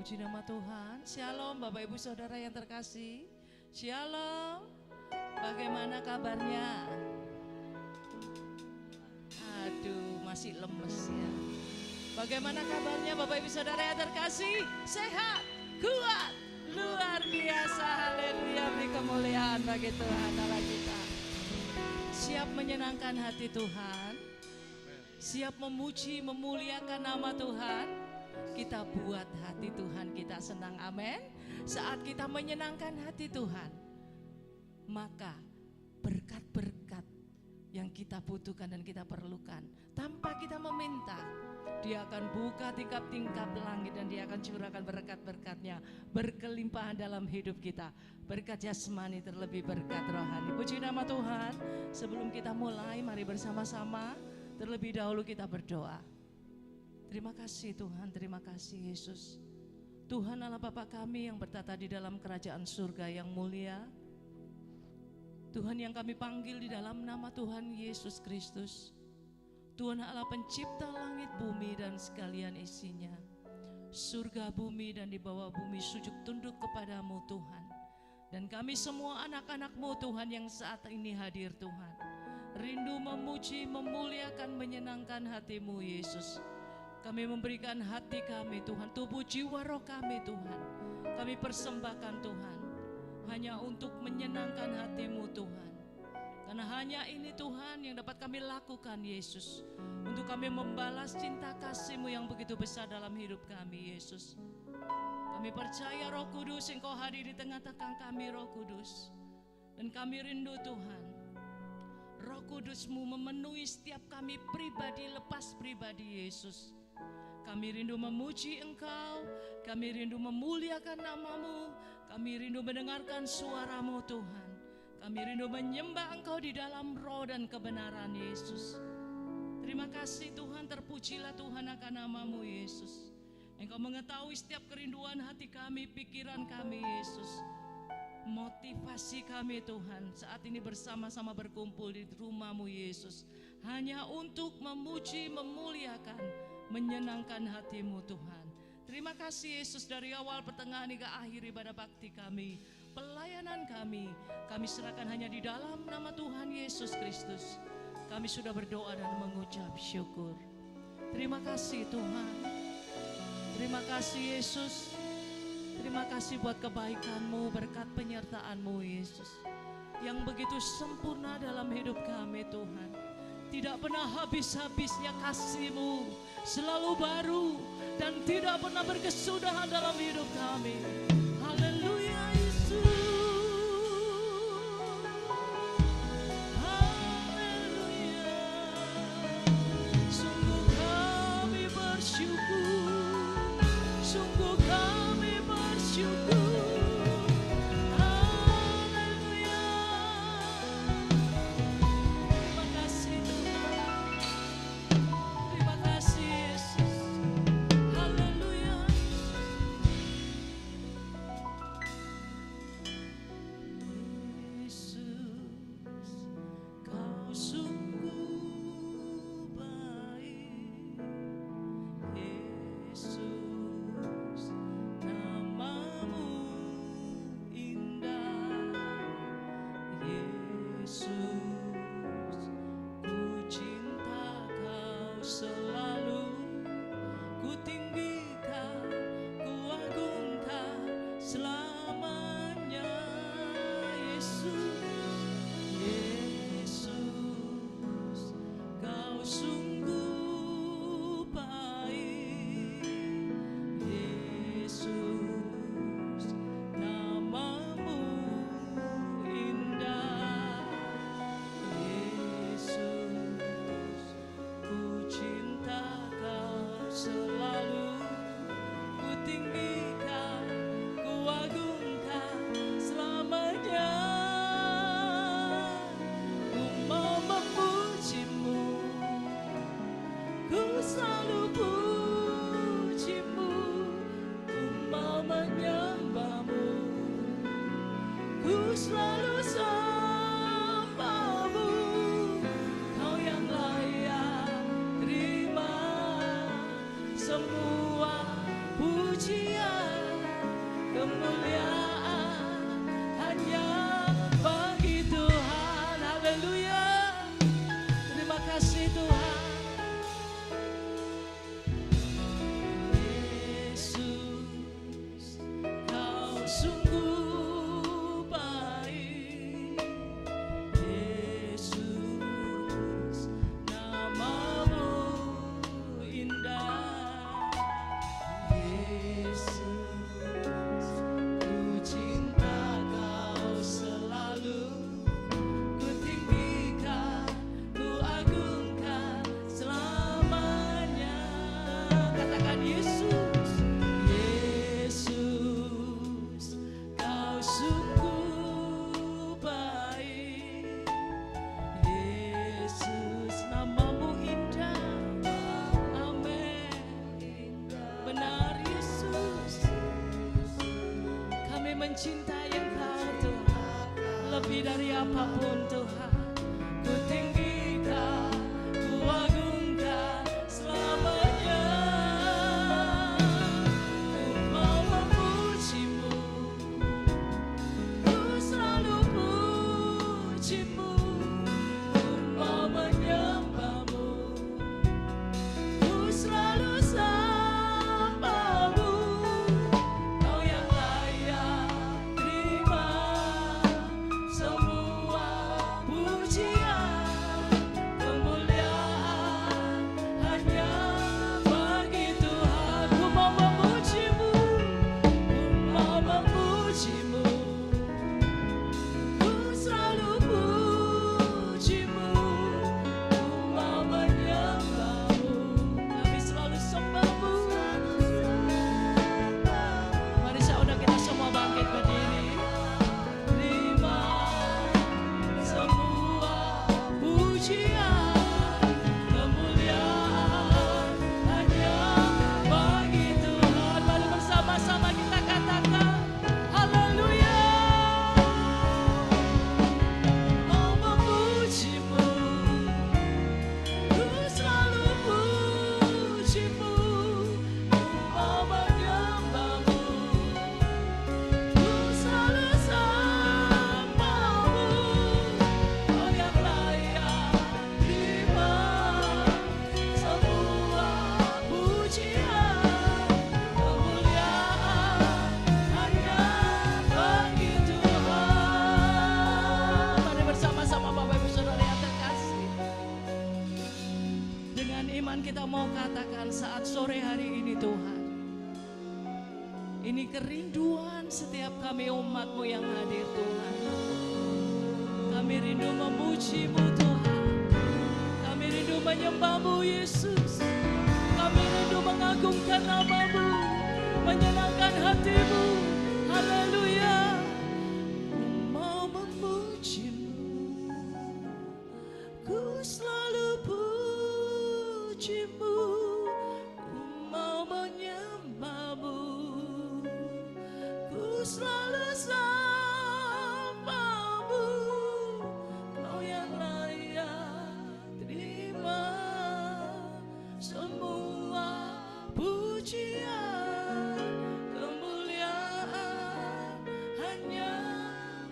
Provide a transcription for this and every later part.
Puji nama Tuhan. Shalom Bapak Ibu Saudara yang terkasih. Shalom. Bagaimana kabarnya? Aduh, masih lemes ya. Bagaimana kabarnya Bapak Ibu Saudara yang terkasih? Sehat, kuat, luar biasa. Haleluya, beri kemuliaan bagi Tuhan Allah kita. Siap menyenangkan hati Tuhan. Siap memuji, memuliakan nama Tuhan. Kita buat hati Tuhan kita senang, amin. Saat kita menyenangkan hati Tuhan, maka berkat-berkat yang kita butuhkan dan kita perlukan tanpa kita meminta, Dia akan buka tingkap-tingkap langit dan Dia akan curahkan berkat-berkatnya berkelimpahan dalam hidup kita. Berkat jasmani terlebih berkat rohani. Puji nama Tuhan. Sebelum kita mulai, mari bersama-sama terlebih dahulu kita berdoa. Terima kasih Tuhan, terima kasih Yesus. Tuhan Allah Bapa kami yang bertata di dalam kerajaan surga yang mulia. Tuhan yang kami panggil di dalam nama Tuhan Yesus Kristus. Tuhan Allah pencipta langit bumi dan sekalian isinya. Surga bumi dan di bawah bumi sujud tunduk kepadamu Tuhan. Dan kami semua anak-anak-Mu Tuhan yang saat ini hadir Tuhan. Rindu memuji, memuliakan, menyenangkan hati-Mu Yesus. Kami memberikan hati kami Tuhan, tubuh jiwa roh kami Tuhan. Kami persembahkan Tuhan, hanya untuk menyenangkan hati-Mu Tuhan. Karena hanya ini Tuhan yang dapat kami lakukan Yesus. Untuk kami membalas cinta kasih-Mu yang begitu besar dalam hidup kami Yesus. Kami percaya Roh Kudus Engkau hadir di tengah-tengah kami Roh Kudus. Dan kami rindu Tuhan, Roh Kudus-Mu memenuhi setiap kami pribadi lepas pribadi Yesus. Kami rindu memuji Engkau, kami rindu memuliakan nama-Mu, kami rindu mendengarkan suara-Mu Tuhan. Kami rindu menyembah Engkau di dalam roh dan kebenaran Yesus. Terima kasih Tuhan, terpujilah Tuhan akan nama-Mu Yesus. Engkau mengetahui setiap kerinduan hati kami, pikiran kami Yesus. Motivasi kami Tuhan saat ini bersama-sama berkumpul di rumah-Mu Yesus. Hanya untuk memuji, memuliakan, menyenangkan hati-Mu Tuhan. Terima kasih Yesus, dari awal pertengahan hingga akhir ibadah bakti kami, pelayanan kami serahkan hanya di dalam nama Tuhan Yesus Kristus. Kami sudah berdoa dan mengucap syukur. Terima kasih Tuhan. Terima kasih Yesus. Terima kasih buat kebaikan-Mu, berkat penyertaan-Mu Yesus, yang begitu sempurna dalam hidup kami Tuhan. Tidak pernah habis-habisnya kasih-Mu, selalu baru dan tidak pernah berkesudahan dalam hidup kami. Haleluya Yesus. Haleluya. Sungguh kami bersyukur. Sungguh kami bersyukur. Yesus, mencintai Engkau Tuhan, lebih dari apapun Tuhan. Ku tinggikan, ku agungkan selamanya. Ku mau memuji-Mu, ku selalu puji-Mu. Ku mau menyembah-Mu, ku selalu sembah-Mu. Kau yang layak terima semua pujian, kemuliaan hanya bagi Tuhan. Ku mau memuji-Mu, ku mau memuji-Mu, ku selalu puji-Mu. Ku mau menyembah-Mu, kami selalu sembah-Mu. Mari saudara kita semua bangkit berdiri. Terima semua pujian, kemuliaan hanya bagi Tuhan. Mari bersama-sama kita katakan haleluya. Mau memuji-Mu, ku selalu puji-Mu. Ku mau menyembah-Mu, ku selalu sembah-Mu. Kau yang layak terima semua pujian, kemuliaan hanya bagi Tuhan. Mari bersama-sama Bapak Ibu Saudara yang terkasih. Dengan iman kita mau katakan saat sore hari ini Tuhan, ini kerinduan setiap kami umat-Mu yang hadir Tuhan. Kami rindu memuji-Mu Tuhan, kami rindu menyembah-Mu Yesus, kami rindu mengagungkan nama-Mu, menyenangkan hati-Mu. Haleluya. Ku mau memuji-Mu, ku selalu puji-Mu. Ku mau menyembah-Mu, ku selalu sembah-Mu. Kau yang layak terima semua pujian, kemuliaan hanya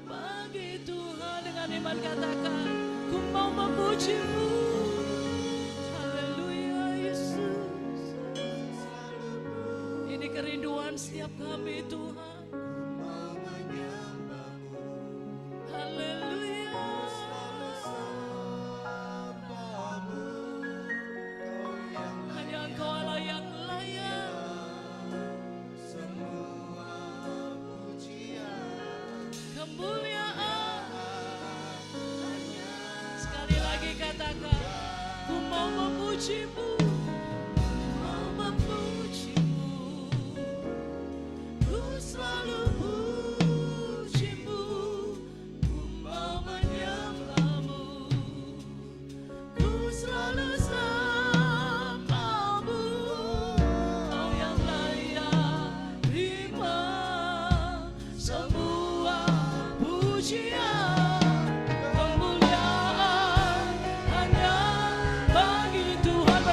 bagi Tuhan. Dengan iman katakan, ku mau memuji-Mu. Haleluya Yesus. Ini kerinduan setiap kami Tuhan. Haleluya. Hanya Engkau Allah yang layak. Kemuliaan. Sekali lagi katakan, ku mau memuji-Mu, mau memuji-Mu, ku selalu puji-Mu. Ku mau menyembah-Mu, ku selalu sembah-Mu. Kau yang layak terima semua pujian, kemuliaan hanya bagi Tuhan.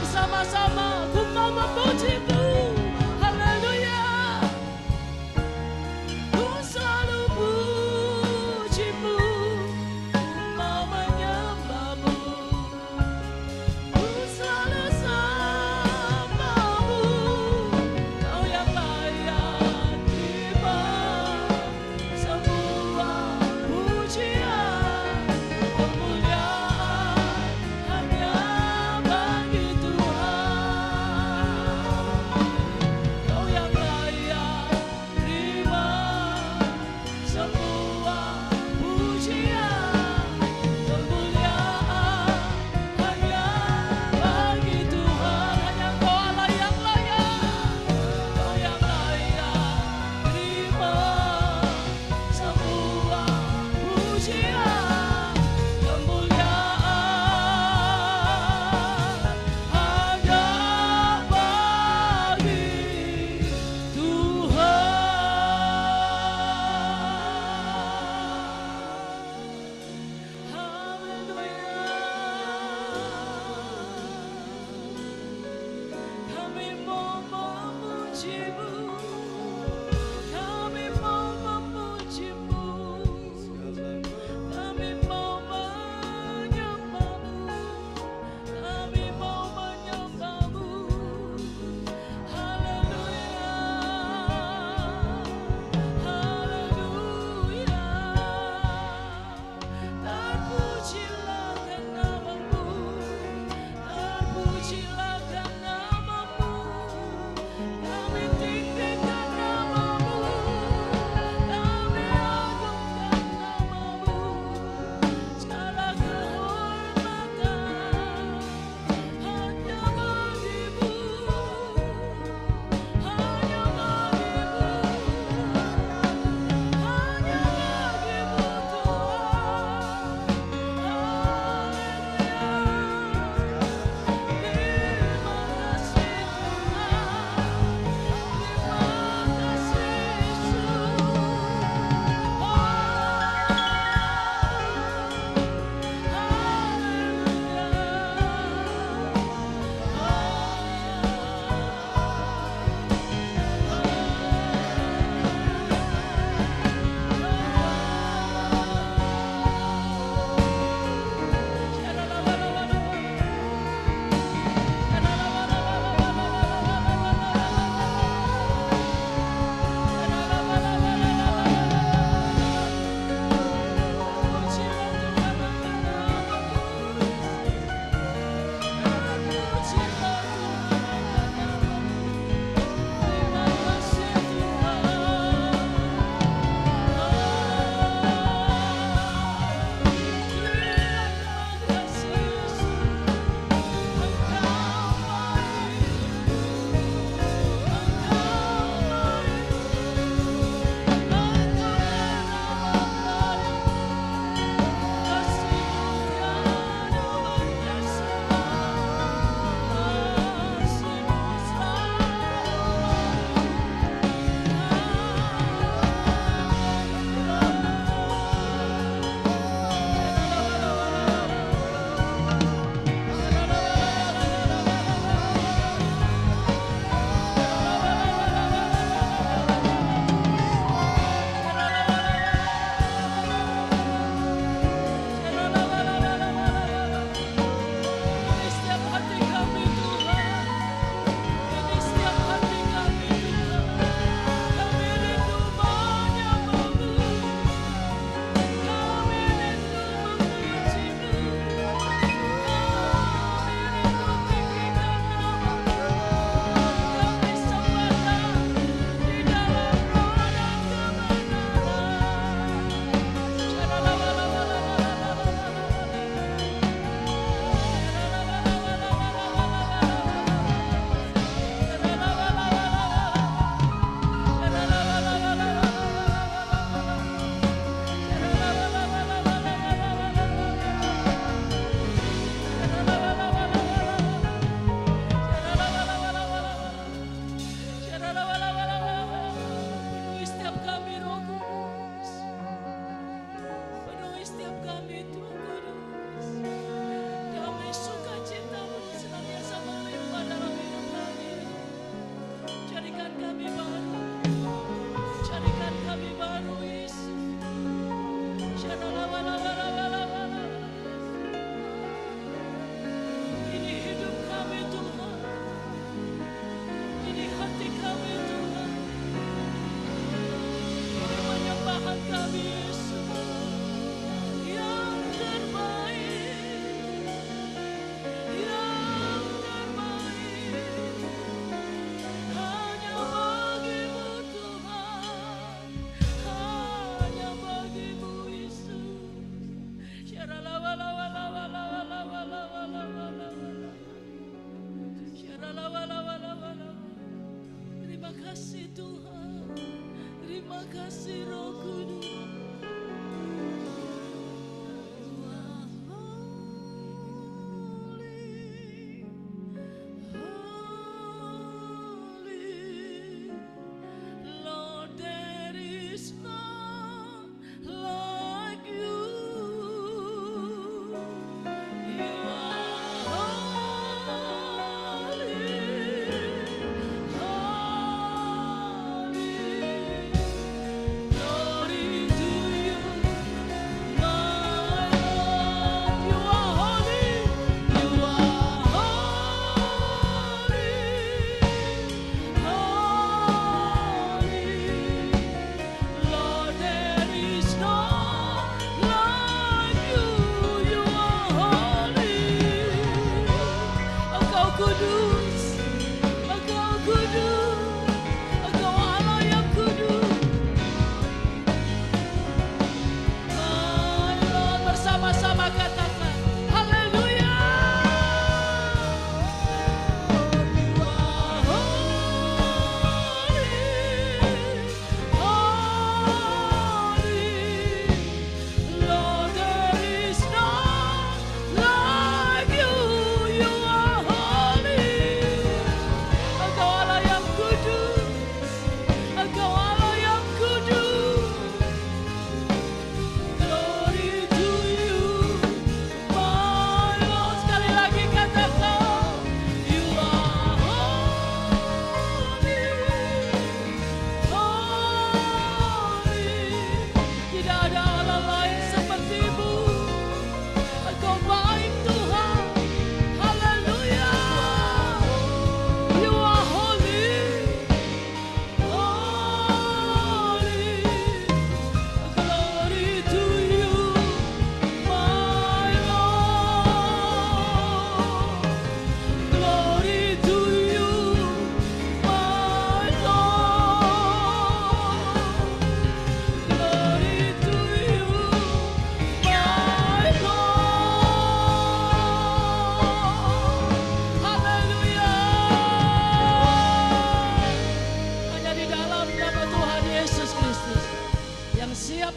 kasih Roh Kudus.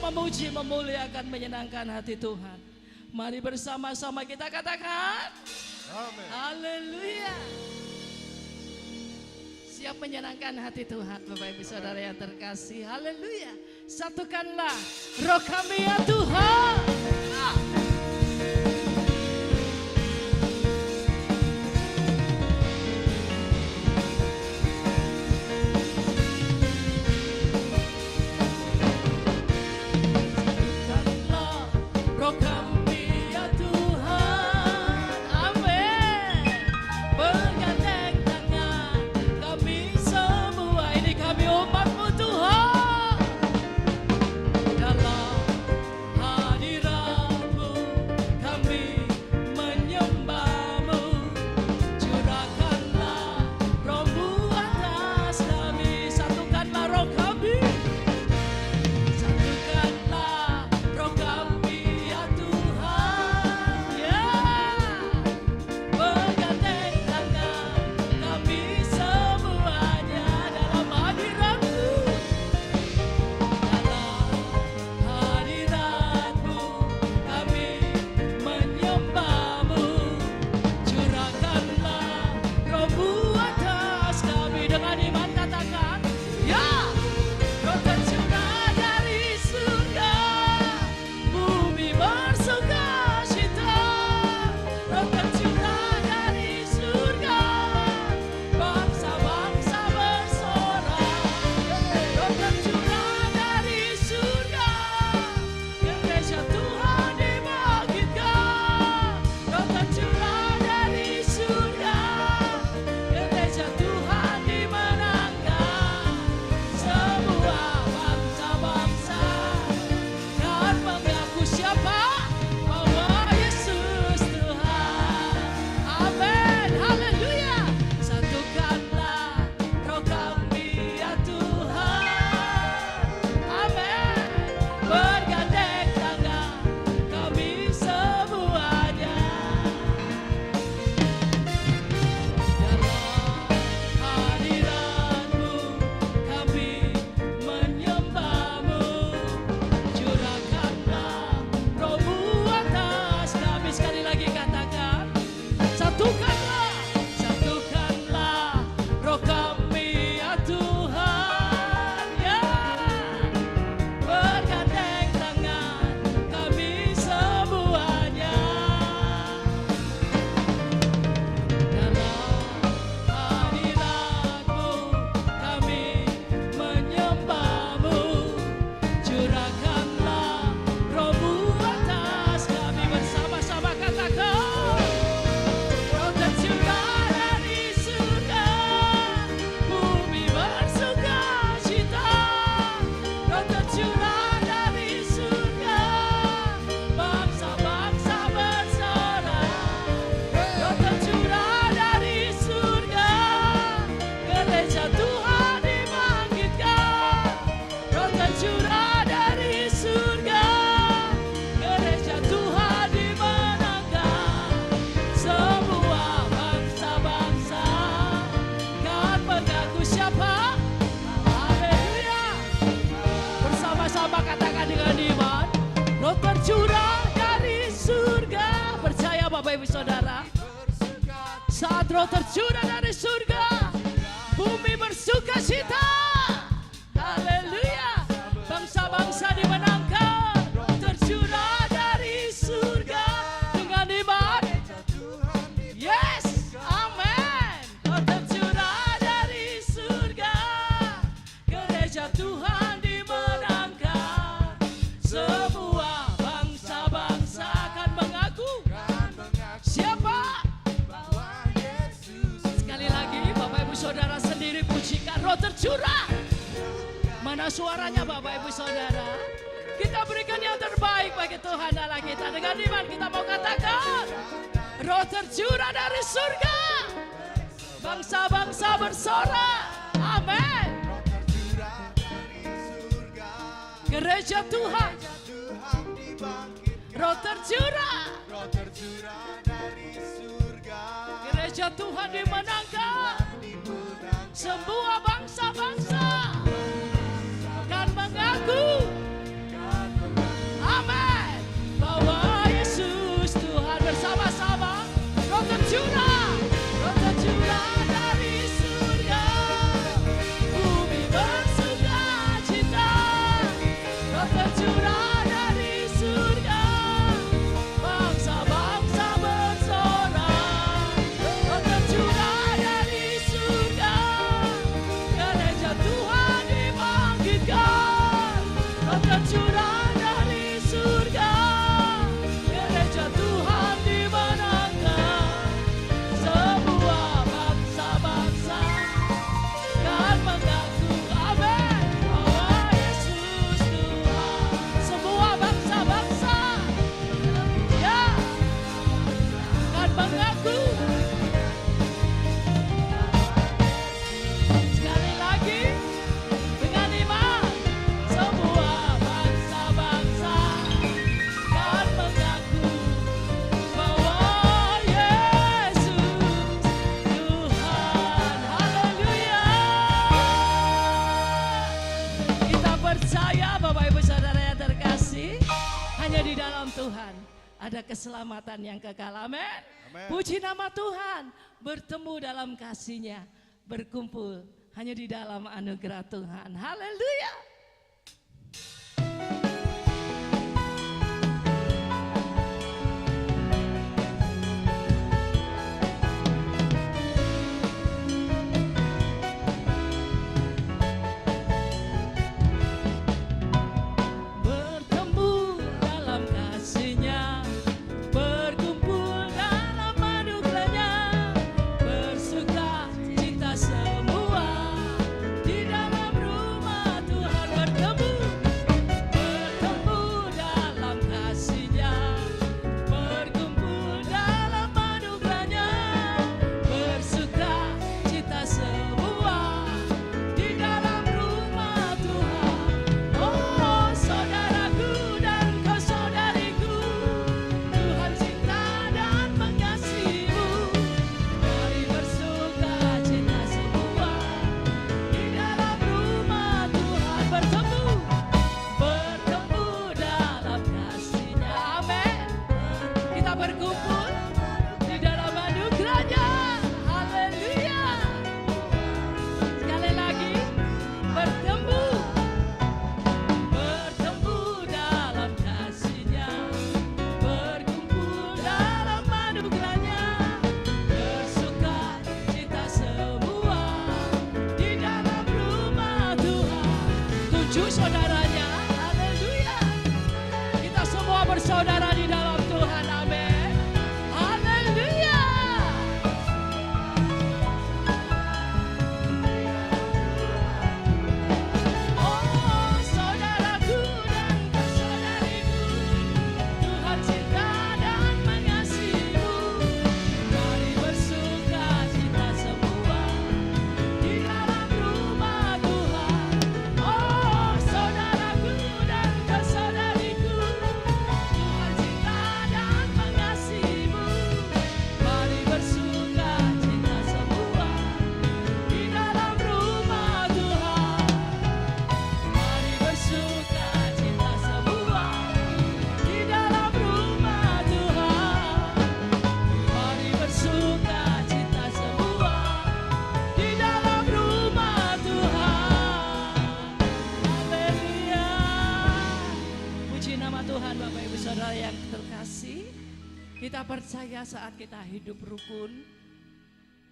Memuji, memuliakan, menyenangkan hati Tuhan. Mari bersama-sama kita katakan amin. Haleluya. Siap menyenangkan hati Tuhan, Bapak Ibu Saudara yang terkasih. Haleluya. Satukanlah roh kami ya Tuhan. Kami Bapak Ibu Saudara. Saat roh tercurah dari surga, bumi bersuka cita. Haleluya. Bangsa-bangsa dimenangkan, tercurah dari surga dengan iman. Yes, amin. Roh tercurah dari surga, gereja Tuhan dimenangkan. Semua bangsa-bangsa akan mengaku. Siapa? Sekali lagi Bapak Ibu Saudara sendiri pujikan roh tercurah. Mana suaranya Bapak Ibu Saudara? Kita berikan yang terbaik bagi Tuhan Allah kita. Dengan iman kita mau katakan, roh tercurah dari surga, bangsa-bangsa bersorak. Amin. Gereja Tuhan, roh tercurah. Gereja Tuhan dimenangkan. Semua bangsa-bangsa akan mengaku. Amin. Bahwa Yesus Tuhan bersama-sama. Roh tercurah dari surga, bumi bersuka cita. Roh tercurah dari surga, bangsa-bangsa bersorak. Roh tercurah dari surga, gereja Tuhan dibangkitkan. Roh tercurah dari surga, gereja Tuhan dimenangkan. Semua bangsa-bangsa kan mengaku. Amin. Bahwa Yesus Tuhan. Semua bangsa-bangsa ya kan mengaku. Sekali lagi dengan iman. Semua bangsa-bangsa kan mengaku bahwa Yesus Tuhan. Haleluya. Kita percaya Bapak Ibu Saudara yang terkasih, hanya di dalam Tuhan ada keselamatan yang kekal. Amin. Puji nama Tuhan, bertemu dalam kasih-Nya, berkumpul hanya di dalam anugerah Tuhan. Haleluya. Bertemu dalam kasih-Nya, berkumpul dalam anugerah-Nya, bersuka cita semua di dalam rumah Tuhan saudara yang terkasih, kita percaya saat kita hidup rukun,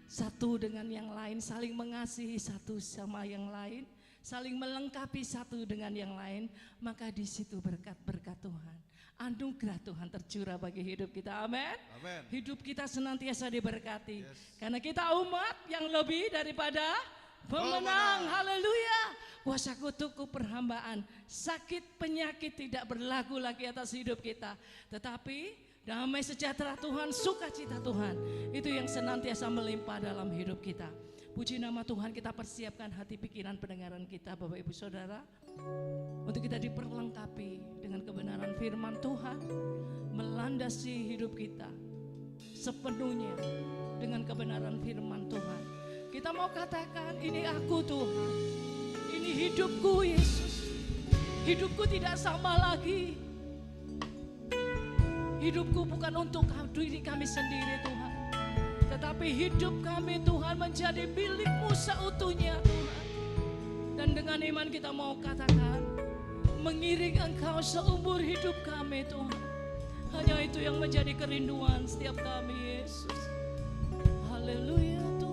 satu dengan yang lain, saling mengasihi satu sama yang lain, saling melengkapi satu dengan yang lain, maka di situ berkat-berkat Tuhan, anugerah Tuhan tercurah bagi hidup kita. Amin. Hidup kita senantiasa diberkati, karena kita umat yang lebih daripada pemenang. Haleluya. Kuasa kutuku perhambaan, sakit penyakit tidak berlaku lagi atas hidup kita, tetapi damai sejahtera Tuhan, sukacita Tuhan, itu yang senantiasa melimpah dalam hidup kita. Puji nama Tuhan, kita persiapkan hati, pikiran, pendengaran kita Bapak Ibu Saudara, untuk kita diperlengkapi dengan kebenaran firman Tuhan, melandasi hidup kita sepenuhnya dengan kebenaran firman Tuhan. Kita mau katakan, ini aku Tuhan, ini hidupku Yesus. Hidupku tidak sama lagi. Hidupku bukan untuk diri kami sendiri Tuhan, tetapi hidup kami Tuhan menjadi milik-Mu seutuhnya Tuhan. Dan dengan iman kita mau katakan, mengiring Engkau seumur hidup kami Tuhan. Hanya itu yang menjadi kerinduan setiap kami Yesus. Haleluya Tuhan.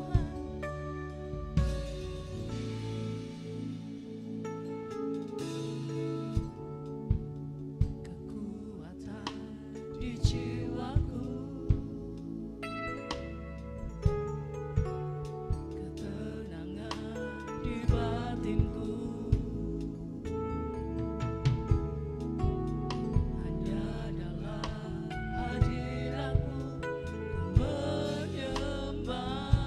Hadiratmu menyembah.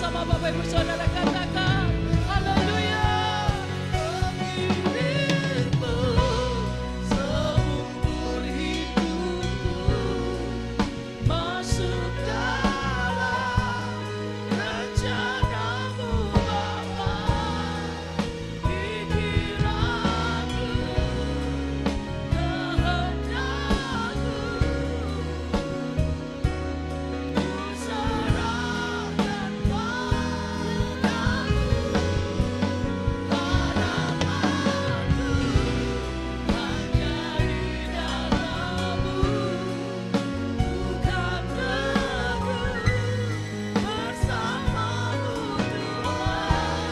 bersama-sama Bapak Ibu Saudara katakan haleluya. Milikmu seumur hidupku, masuk dalam rencanamu Bapa. Pikiranku, kehendakku, ku serahkan padamu. Harapanku hanya di dalam-Mu, bukan teguh bersama-Mu Tuhan.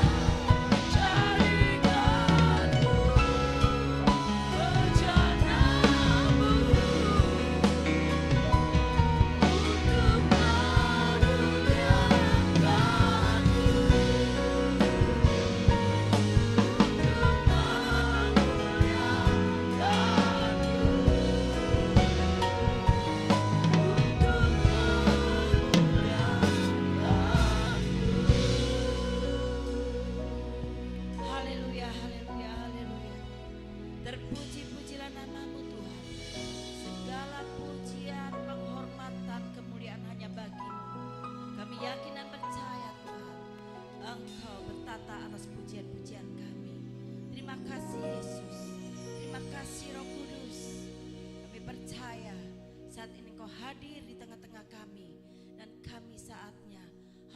Jadikanmu rencana-Mu untuk haleluya, haleluya, haleluya. Terpuji-pujilah nama-Mu Tuhan. Segala pujian, penghormatan, kemuliaan hanya bagi-Mu. Kami yakin dan percaya Tuhan, Engkau bertata atas pujian-pujian kami. Terima kasih Yesus, terima kasih Roh Kudus. Kami percaya saat ini Engkau hadir di tengah-tengah kami, dan kami saatnya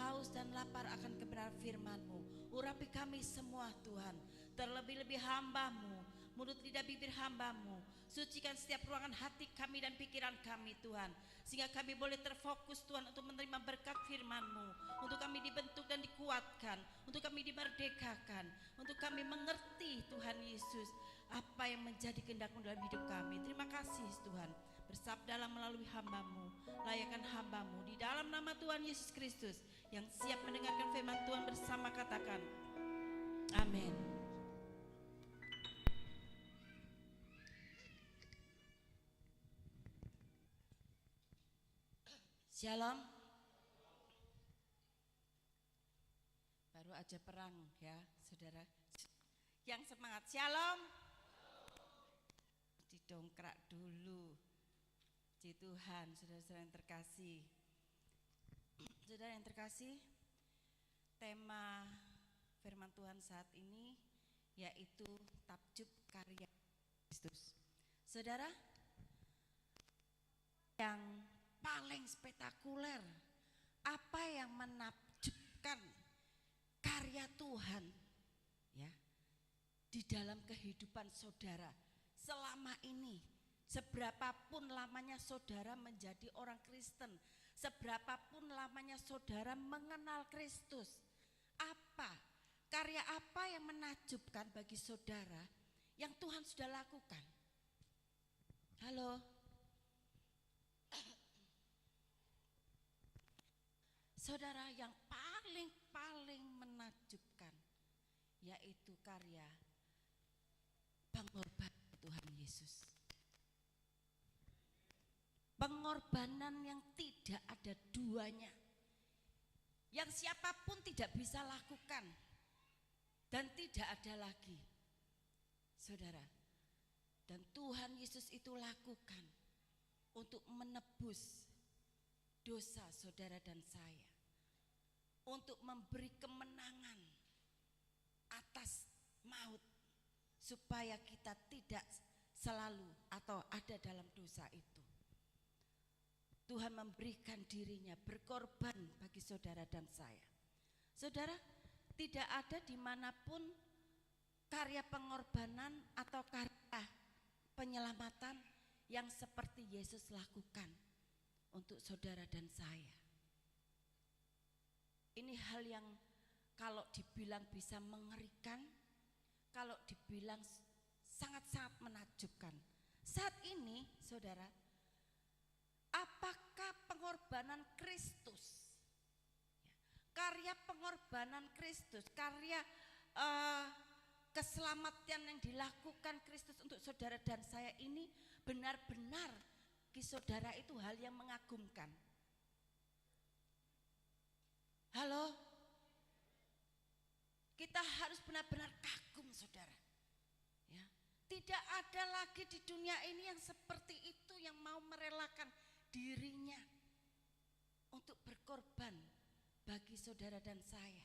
haus dan lapar akan kebenaran firman-Mu. Urapi kami semua Tuhan, terlebih-lebih hamba-Mu, mulut lidah bibir hamba-Mu. Sucikan setiap ruangan hati kami dan pikiran kami Tuhan, sehingga kami boleh terfokus Tuhan untuk menerima berkat firman-Mu, untuk kami dibentuk dan dikuatkan, untuk kami dimerdekakan, untuk kami mengerti Tuhan Yesus apa yang menjadi kehendak-Mu dalam hidup kami. Terima kasih Tuhan, bersabdalah melalui hamba-Mu, layakkan hamba-Mu di dalam nama Tuhan Yesus Kristus yang siap mendengarkan firman Tuhan bersama, katakan amin. Shalom. Baru aja perang ya saudara. Yang semangat shalom. Didongkrak dulu. Puji Tuhan, saudara-saudara yang terkasih. Saudara yang terkasih, tema firman Tuhan saat ini yaitu takjub karya Kristus. Saudara, yang paling spektakuler, apa yang menakjubkan karya Tuhan ya di dalam kehidupan saudara selama ini. Seberapapun lamanya saudara menjadi orang Kristen, seberapapun lamanya saudara mengenal Kristus, apa karya apa yang menakjubkan bagi saudara yang Tuhan sudah lakukan? Halo. Saudara, yang paling menakjubkan yaitu karya pengorbanan Tuhan Yesus. Pengorbanan yang tidak ada duanya, yang siapapun tidak bisa lakukan dan tidak ada lagi, saudara. Dan Tuhan Yesus itu lakukan untuk menebus dosa saudara dan saya, untuk memberi kemenangan atas maut, supaya kita tidak selalu atau ada dalam dosa itu. Tuhan memberikan dirinya berkorban bagi saudara dan saya. Saudara, tidak ada dimanapun karya pengorbanan atau karya penyelamatan yang seperti Yesus lakukan untuk saudara dan saya. Ini hal yang kalau dibilang bisa mengerikan, kalau dibilang sangat-sangat menakjubkan. Saat ini saudara, apakah pengorbanan Kristus, karya pengorbanan Kristus, karya keselamatan yang dilakukan Kristus untuk saudara dan saya ini benar-benar bagi saudara itu hal yang mengagumkan? Halo, harus benar-benar kagum, saudara. Ya, tidak ada lagi di dunia ini yang seperti itu, yang mau merelakan dirinya untuk berkorban bagi saudara dan saya.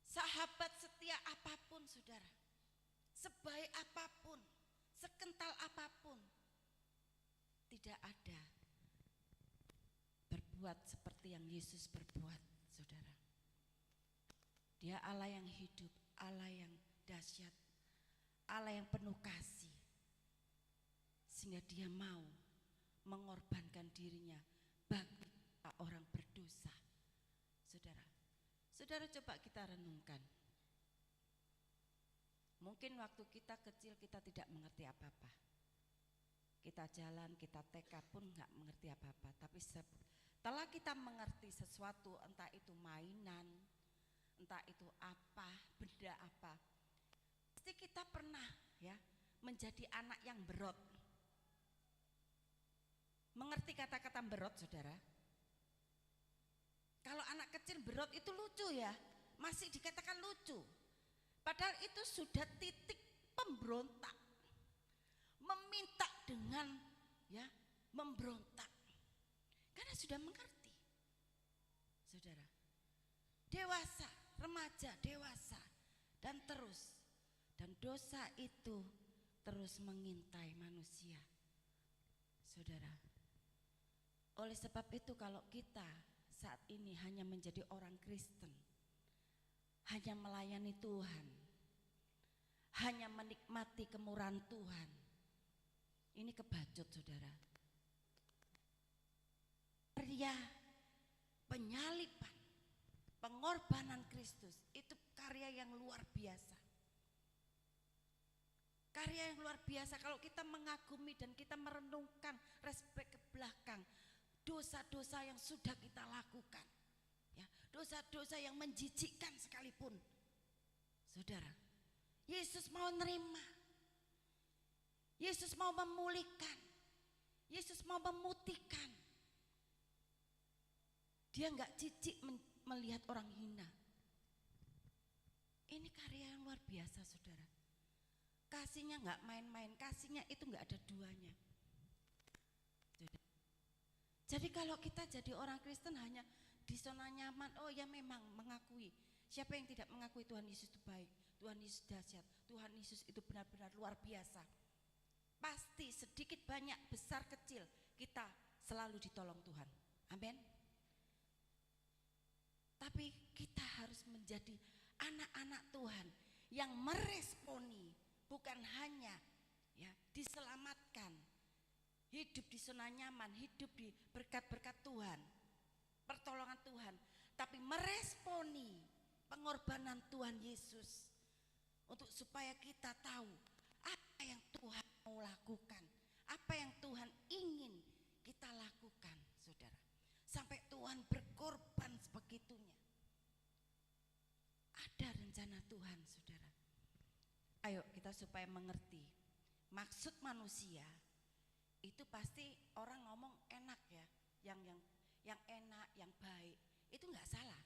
Sahabat setia apapun, saudara, sebaik apapun, sekental apapun, tidak ada berbuat seperti yang Yesus berbuat, saudara. Dia Allah yang hidup, Allah yang dahsyat, Allah yang penuh kasih, sehingga dia mau mengorbankan dirinya bagi orang berdosa. Saudara, saudara coba kita renungkan. Mungkin waktu kita kecil kita tidak mengerti apa-apa. Kita jalan, kita TK pun nggak mengerti apa-apa. Tapi setelah kita mengerti sesuatu, entah itu mainan, entah itu apa, benda apa, pasti kita pernah ya menjadi anak yang berot. Mengerti kata-kata berot, saudara? Kalau anak kecil berot itu lucu ya, masih dikatakan lucu. Padahal itu sudah titik pemberontak, meminta dengan ya memberontak, karena sudah mengerti, saudara. Dewasa, remaja, dewasa, dan terus, dan dosa itu terus mengintai manusia, saudara. Oleh sebab itu kalau kita saat ini hanya menjadi orang Kristen, hanya melayani Tuhan, hanya menikmati kemurahan Tuhan, ini kebacut, saudara. Karya penyaliban, pengorbanan Kristus itu karya yang luar biasa. Karya yang luar biasa kalau kita mengagumi dan kita merenungkan respek ke belakang dosa-dosa yang sudah kita lakukan, ya, dosa-dosa yang menjijikkan sekalipun, saudara. Yesus mau nerima, Yesus mau memulihkan, Yesus mau memutihkan. Dia nggak jijik melihat orang hina. Ini karya yang luar biasa, saudara. Kasihnya nggak main-main, kasihnya itu nggak ada duanya. Jadi kalau kita jadi orang Kristen hanya di zona nyaman, oh ya memang mengakui. Siapa yang tidak mengakui Tuhan Yesus itu baik, Tuhan Yesus dahsyat, Tuhan Yesus itu benar-benar luar biasa. Pasti sedikit banyak, besar kecil, kita selalu ditolong Tuhan. Amin. Tapi kita harus menjadi anak-anak Tuhan yang meresponi, bukan hanya ya diselamatkan, hidup di zona nyaman, hidup di berkat-berkat Tuhan, pertolongan Tuhan, tapi meresponi pengorbanan Tuhan Yesus untuk supaya kita tahu apa yang Tuhan mau lakukan, apa yang Tuhan ingin kita lakukan, saudara. Sampai Tuhan berkorban sebegitunya. Ada rencana Tuhan, saudara. Ayo kita supaya mengerti maksud manusia. Itu pasti orang ngomong enak ya, yang enak, yang baik, itu nggak salah,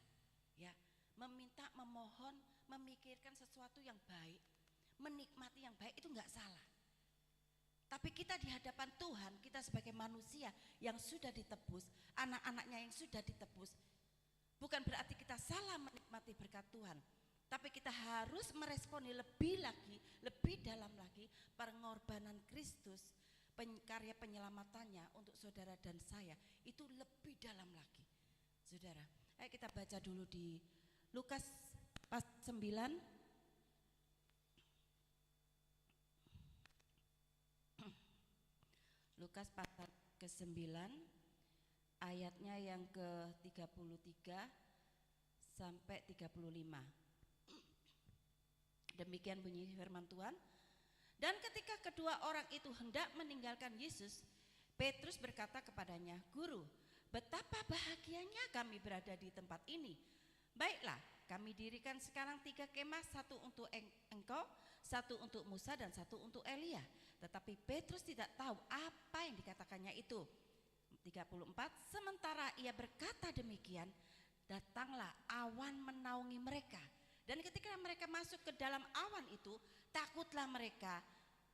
ya. Meminta, memohon, memikirkan sesuatu yang baik, menikmati yang baik itu nggak salah. Tapi kita di hadapan Tuhan, kita sebagai manusia yang sudah ditebus, anak-anaknya yang sudah ditebus, bukan berarti kita salah menikmati berkat Tuhan. Tapi kita harus meresponi lebih lagi, lebih dalam lagi pengorbanan Kristus, karya penyelamatannya untuk saudara dan saya itu lebih dalam lagi, saudara. Ayo kita baca dulu di Lukas pasal 9 Lukas pasal ke-9 ayatnya yang ke-33 sampai 35. Demikian bunyi firman Tuhan. Dan ketika kedua orang itu hendak meninggalkan Yesus, Petrus berkata kepadanya, "Guru, betapa bahagianya kami berada di tempat ini. Baiklah, kami dirikan sekarang 3 kemah, satu untuk engkau, satu untuk Musa, dan satu untuk Elia." Tetapi Petrus tidak tahu apa yang dikatakannya itu. 34, sementara ia berkata demikian, datanglah awan menaungi mereka, Dan ketika mereka masuk ke dalam awan itu, takutlah mereka.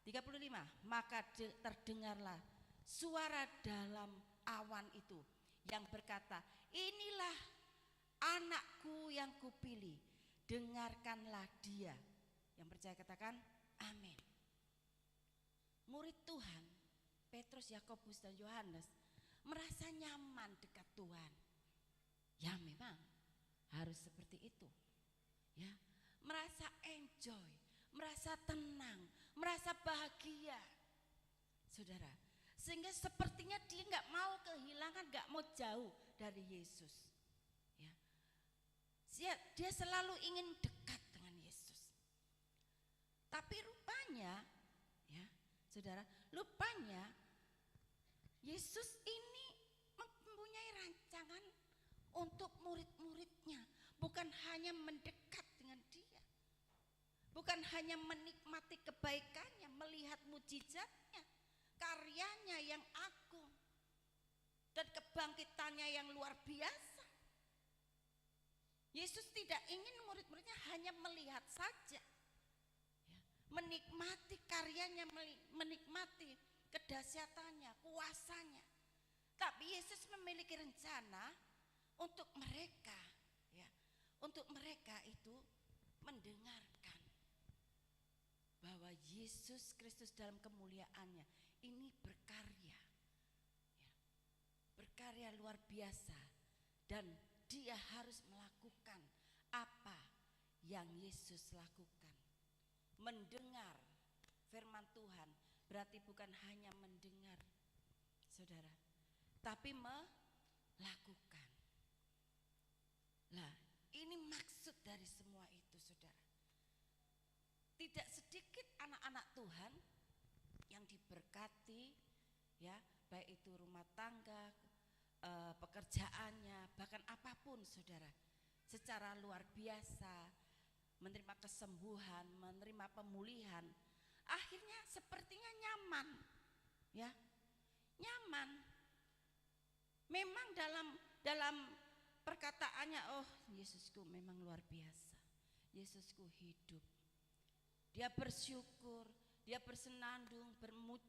35, maka terdengarlah suara dalam awan itu yang berkata, inilah anakku yang kupilih, dengarkanlah dia. Yang percaya katakan amin. Murid Tuhan Petrus, Yakobus dan Yohanes merasa nyaman dekat Tuhan. Ya memang harus seperti itu. Ya, merasa enjoy, merasa tenang, merasa bahagia. Saudara, sehingga sepertinya dia nggak mau kehilangan, nggak mau jauh dari Yesus. Ya, dia selalu ingin dekat dengan Yesus. Tapi rupanya, ya, saudara, rupanya Yesus ini mempunyai rancangan untuk murid-muridnya, bukan hanya mendekat dengan dia, bukan hanya menikmati kebaikannya, melihat mujizatnya, karyanya yang agung, dan kebangkitannya yang luar biasa. Yesus tidak ingin murid-muridnya hanya melihat saja, menikmati karyanya, menikmati kedahsyatannya, kuasanya. Tapi Yesus memiliki rencana untuk mereka, ya, untuk mereka itu mendengarkan bahwa Yesus Kristus dalam kemuliaannya ini berkarya, ya, berkarya luar biasa, dan dia harus melakukan apa yang Yesus lakukan. Mendengar firman Tuhan berarti bukan hanya mendengar, saudara, tapi melakukan. Nah, ini maksud dari semua itu, saudara. Tidak sedikit anak-anak Tuhan yang diberkati, ya, baik itu rumah tangga, pekerjaannya, bahkan apapun, saudara, secara luar biasa, menerima kesembuhan, menerima pemulihan, akhirnya sepertinya nyaman, ya, nyaman. Memang dalam perkataannya, oh Yesusku memang luar biasa, Yesusku hidup. Dia bersyukur, dia bersenandung,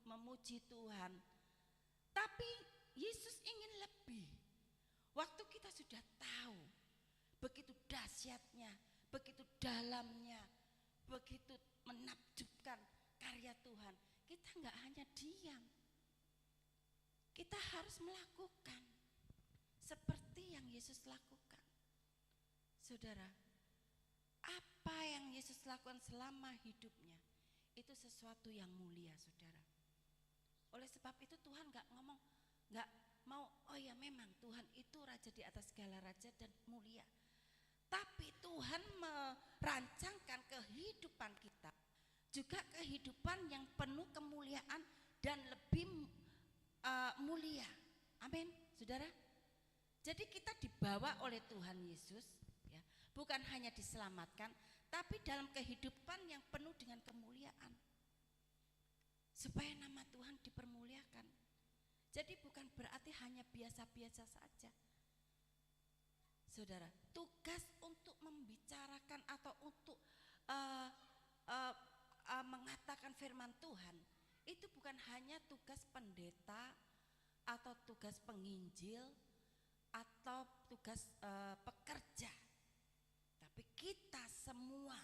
memuji Tuhan. Tapi Yesus ingin lebih. Waktu kita sudah tahu begitu dahsyatnya, begitu dalamnya, begitu menakjubkan karya Tuhan, kita nggak hanya diam, kita harus melakukan seperti yang Yesus lakukan. Saudara, apa yang Yesus lakukan selama hidupnya itu sesuatu yang mulia, saudara. Oleh sebab itu Tuhan nggak mau, oh ya memang Tuhan itu raja di atas segala raja dan mulia. Tapi Tuhan merancangkan kehidupan kita juga kehidupan yang penuh kemuliaan dan lebih mulia. Amin, saudara. Jadi kita dibawa oleh Tuhan Yesus, ya, bukan hanya diselamatkan, tapi dalam kehidupan yang penuh dengan kemuliaan, supaya nama Tuhan dipermuliakan. Jadi bukan berarti hanya biasa-biasa saja. Saudara, tugas untuk membicarakan atau untuk mengatakan firman Tuhan itu bukan hanya tugas pendeta atau tugas penginjil atau tugas pekerja, tapi kita semua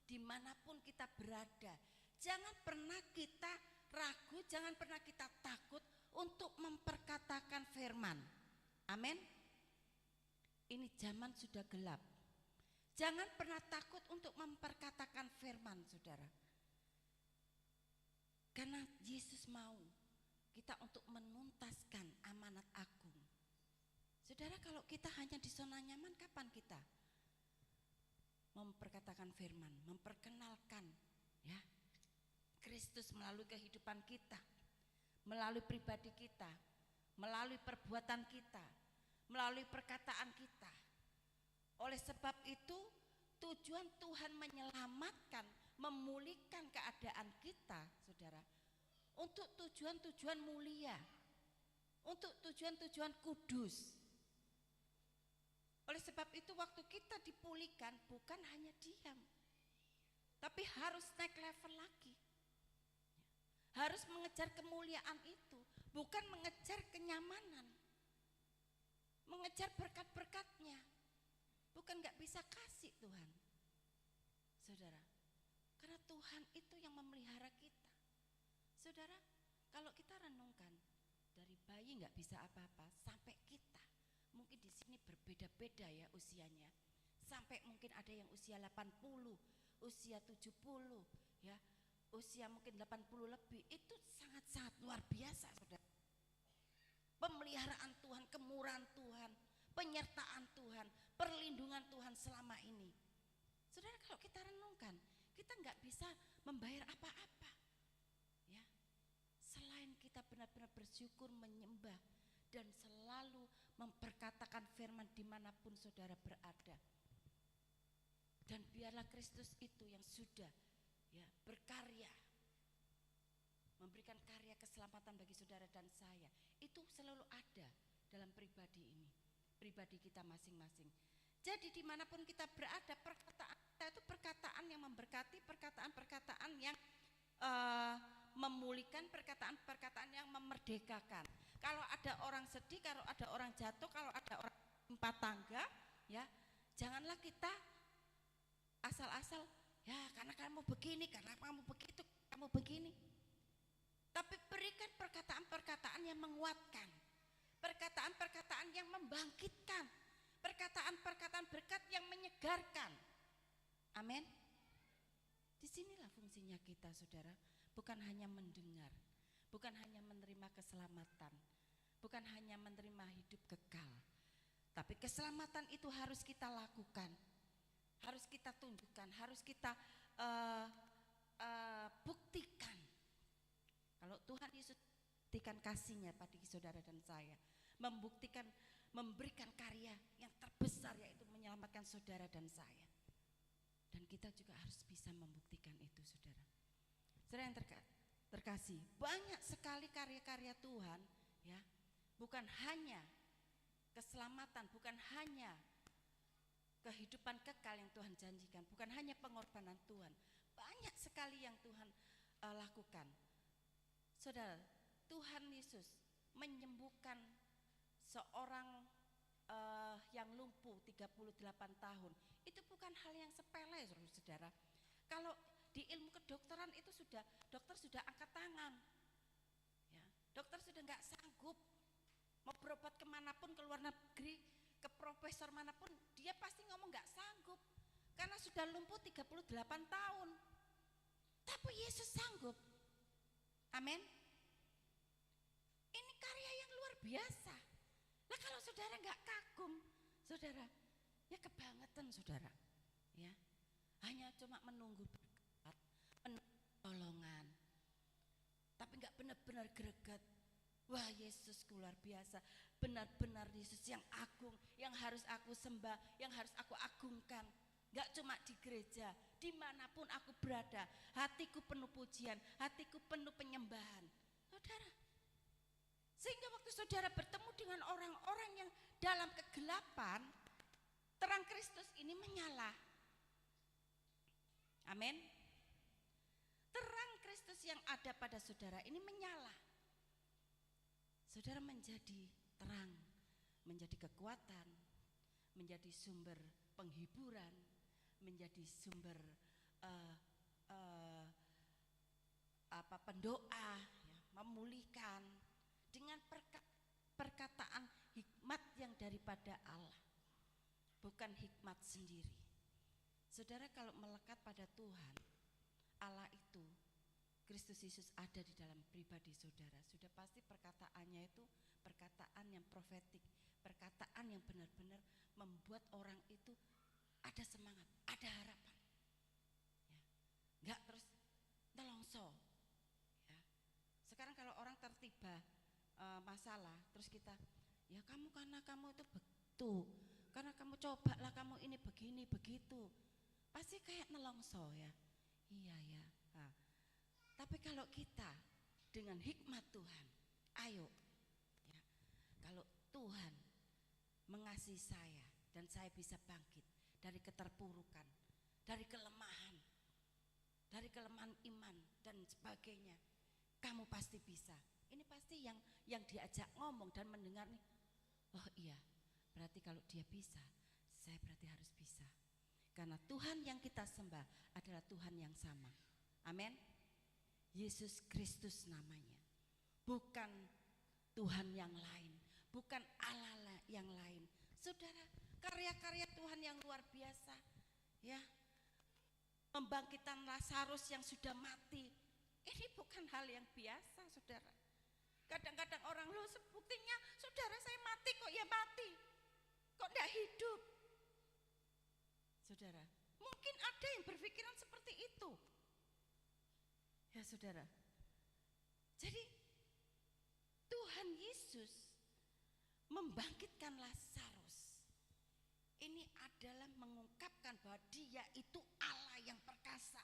dimanapun kita berada, jangan pernah kita ragu, jangan pernah kita takut untuk memperkatakan firman. Amin. Ini zaman sudah gelap. Jangan pernah takut untuk memperkatakan firman, saudara. Karena Yesus mau kita untuk menuntaskan amanat agung. Saudara, kalau kita hanya di zona nyaman, kapan kita memperkatakan firman, memperkenalkan, ya, Kristus melalui kehidupan kita, melalui pribadi kita, melalui perbuatan kita, melalui perkataan kita. Oleh sebab itu, tujuan Tuhan menyelamatkan, memulihkan keadaan kita, saudara, untuk tujuan-tujuan mulia, untuk tujuan-tujuan kudus. Oleh Oleh sebab itu waktu kita dipulihkan bukan hanya diam, tapi harus naik level lagi. Harus mengejar kemuliaan itu, bukan mengejar kenyamanan. Mengejar berkat-berkatnya. Bukan gak bisa kasih Tuhan. Saudara, karena Tuhan itu yang memelihara kita. Saudara, kalau kita renungkan, dari bayi gak bisa apa-apa sampai kita, mungkin di sini berbeda-beda ya usianya. Sampai mungkin ada yang usia 80, usia 70, ya, usia mungkin 80 lebih, itu sangat-sangat luar biasa, saudara. Pemeliharaan Tuhan, kemurahan Tuhan, penyertaan Tuhan, perlindungan Tuhan selama ini. Saudara, kalau kita renungkan, kita nggak bisa membayar apa-apa, ya. Selain kita benar-benar bersyukur, menyembah, dan selalu memperkatakan firman dimanapun saudara berada. Dan biarlah Kristus itu yang sudah, ya, berkarya, memberikan karya keselamatan bagi saudara dan saya, itu selalu ada dalam pribadi ini, pribadi kita masing-masing. Jadi dimanapun kita berada, perkataan kita itu perkataan yang memberkati, perkataan-perkataan yang memulihkan, perkataan-perkataan yang memerdekakan. Kalau ada orang sedih, kalau ada orang jatuh, kalau ada orang timpa tangga, ya, janganlah kita asal-asal, ya karena kamu begini, karena kamu begitu, kamu begini. Tapi berikan perkataan-perkataan yang menguatkan, perkataan-perkataan yang membangkitkan, perkataan-perkataan berkat yang menyegarkan. Amin. Disinilah fungsinya kita, saudara, bukan hanya mendengar, bukan hanya menerima keselamatan, bukan hanya menerima hidup kekal, tapi keselamatan itu harus kita lakukan, harus kita tunjukkan, harus kita buktikan. Kalau Tuhan Yesus buktikan kasih-Nya pada saudara dan saya, membuktikan, memberikan karya yang terbesar, yaitu menyelamatkan saudara dan saya. Dan kita juga harus bisa membuktikan itu, saudara. Saudara yang terkasih, banyak sekali karya-karya Tuhan, ya, bukan hanya keselamatan, bukan hanya kehidupan kekal yang Tuhan janjikan, bukan hanya pengorbanan Tuhan, banyak sekali yang Tuhan lakukan. Saudara, Tuhan Yesus menyembuhkan seorang yang lumpuh 38 tahun. Itu bukan hal yang sepele, saudara. Kalau di ilmu kedokteran itu dokter sudah angkat tangan, ya, dokter sudah nggak sanggup mau berobat kemanapun, ke luar negeri, ke profesor manapun, dia pasti ngomong nggak sanggup karena sudah lumpuh 38 tahun. Tapi Yesus sanggup. Amin. Ini karya yang luar biasa. Nah, kalau saudara nggak kagum, saudara, ya kebangetan, saudara, ya, hanya cuma menunggu berkat, menunggu tolongan, tapi nggak benar-benar greget. Wah, Yesus luar biasa, benar-benar Yesus yang agung, yang harus aku sembah, yang harus aku agungkan. Gak cuma di gereja, dimanapun aku berada, hatiku penuh pujian, hatiku penuh penyembahan, saudara. Sehingga waktu saudara bertemu dengan orang-orang yang dalam kegelapan, terang Kristus ini menyala. Amin. Terang Kristus yang ada pada saudara ini menyala. Saudara menjadi terang, menjadi kekuatan, menjadi sumber penghiburan, menjadi sumber pendoa, ya, memulihkan dengan perkataan hikmat yang daripada Allah, bukan hikmat sendiri. Saudara, kalau melekat pada Tuhan, Allah itu, Kristus Yesus ada di dalam pribadi saudara, sudah pasti perkataannya itu perkataan yang profetik, perkataan yang benar-benar membuat orang itu ada semangat, ada harapan, ya, nggak terus nelongso, ya. Sekarang kalau orang tertiba masalah, terus kita, ya kamu karena kamu itu betul, karena kamu cobalah kamu ini begini begitu, pasti kayak nelongso, ya, iya ya. Nah, tapi kalau kita dengan hikmat Tuhan, ayo, ya, kalau Tuhan mengasihi saya, dan saya bisa bangkit dari keterpurukan, dari kelemahan iman dan sebagainya. Kamu pasti bisa. Ini pasti yang diajak ngomong dan mendengar nih. Oh iya, berarti kalau dia bisa, saya berarti harus bisa. Karena Tuhan yang kita sembah adalah Tuhan yang sama. Amin. Yesus Kristus namanya. Bukan Tuhan yang lain, bukan Allah yang lain. Saudara, karya-karya Tuhan yang luar biasa, ya. Membangkitkan Lazarus yang sudah mati. Ini bukan hal yang biasa, saudara. Kadang-kadang orang, loh buktinya saudara saya mati kok, ya mati. Kok tidak hidup? Saudara, mungkin ada yang berpikiran seperti itu. Ya saudara. Jadi Tuhan Yesus membangkitkan Lazarus. Ini adalah mengungkapkan bahwa dia itu Allah yang perkasa.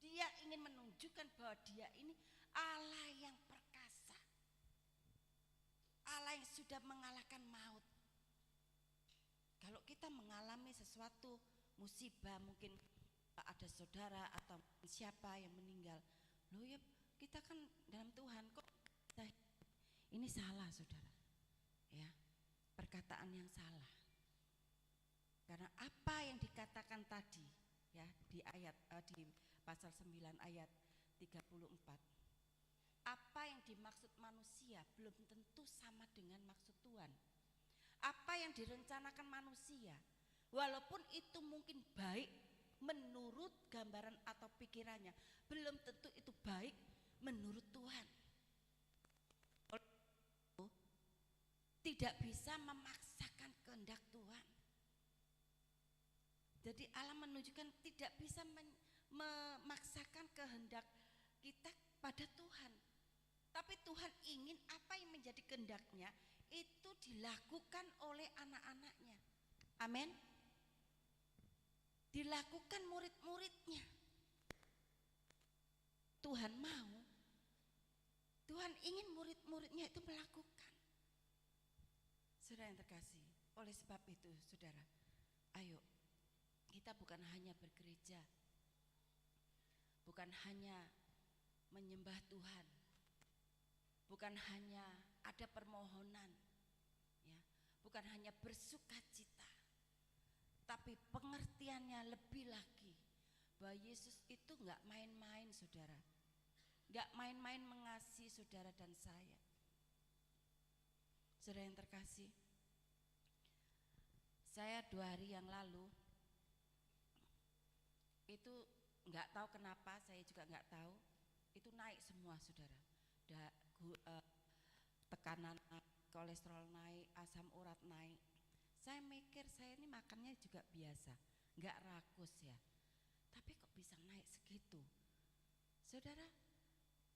Dia ingin menunjukkan bahwa dia ini Allah yang perkasa. Allah yang sudah mengalahkan maut. Kalau kita mengalami sesuatu musibah, mungkin ada saudara atau siapa yang meninggal, loh ya kita kan dalam Tuhan kok ini salah, saudara, ya, perkataan yang salah. Karena apa yang dikatakan tadi, ya, di pasal 9 ayat 34, apa yang dimaksud manusia belum tentu sama dengan maksud Tuhan. Apa yang direncanakan manusia, walaupun itu mungkin baik menurut gambaran atau pikirannya, belum tentu itu baik menurut Tuhan. Tidak bisa memaksakan kehendak Tuhan. Jadi Allah menunjukkan tidak bisa memaksakan kehendak kita pada Tuhan. Tapi Tuhan ingin apa yang menjadi kehendaknya itu dilakukan oleh anak-anaknya. Amin. Dilakukan murid-muridnya. Tuhan mau. Tuhan ingin murid-muridnya itu melakukan. Saudara yang terkasih, oleh sebab itu saudara, ayo kita bukan hanya bergereja, bukan hanya menyembah Tuhan, bukan hanya ada permohonan, ya, bukan hanya bersukacita, tapi pengertiannya lebih lagi bahwa Yesus itu nggak main-main, saudara, nggak main-main mengasihi saudara dan saya. Saudara yang terkasih, saya 2 hari yang lalu itu nggak tahu kenapa, saya juga nggak tahu, itu naik semua, saudara. Tekanan naik, kolesterol naik, asam urat naik. Saya mikir saya ini makannya juga biasa, nggak rakus ya, tapi kok bisa naik segitu, saudara.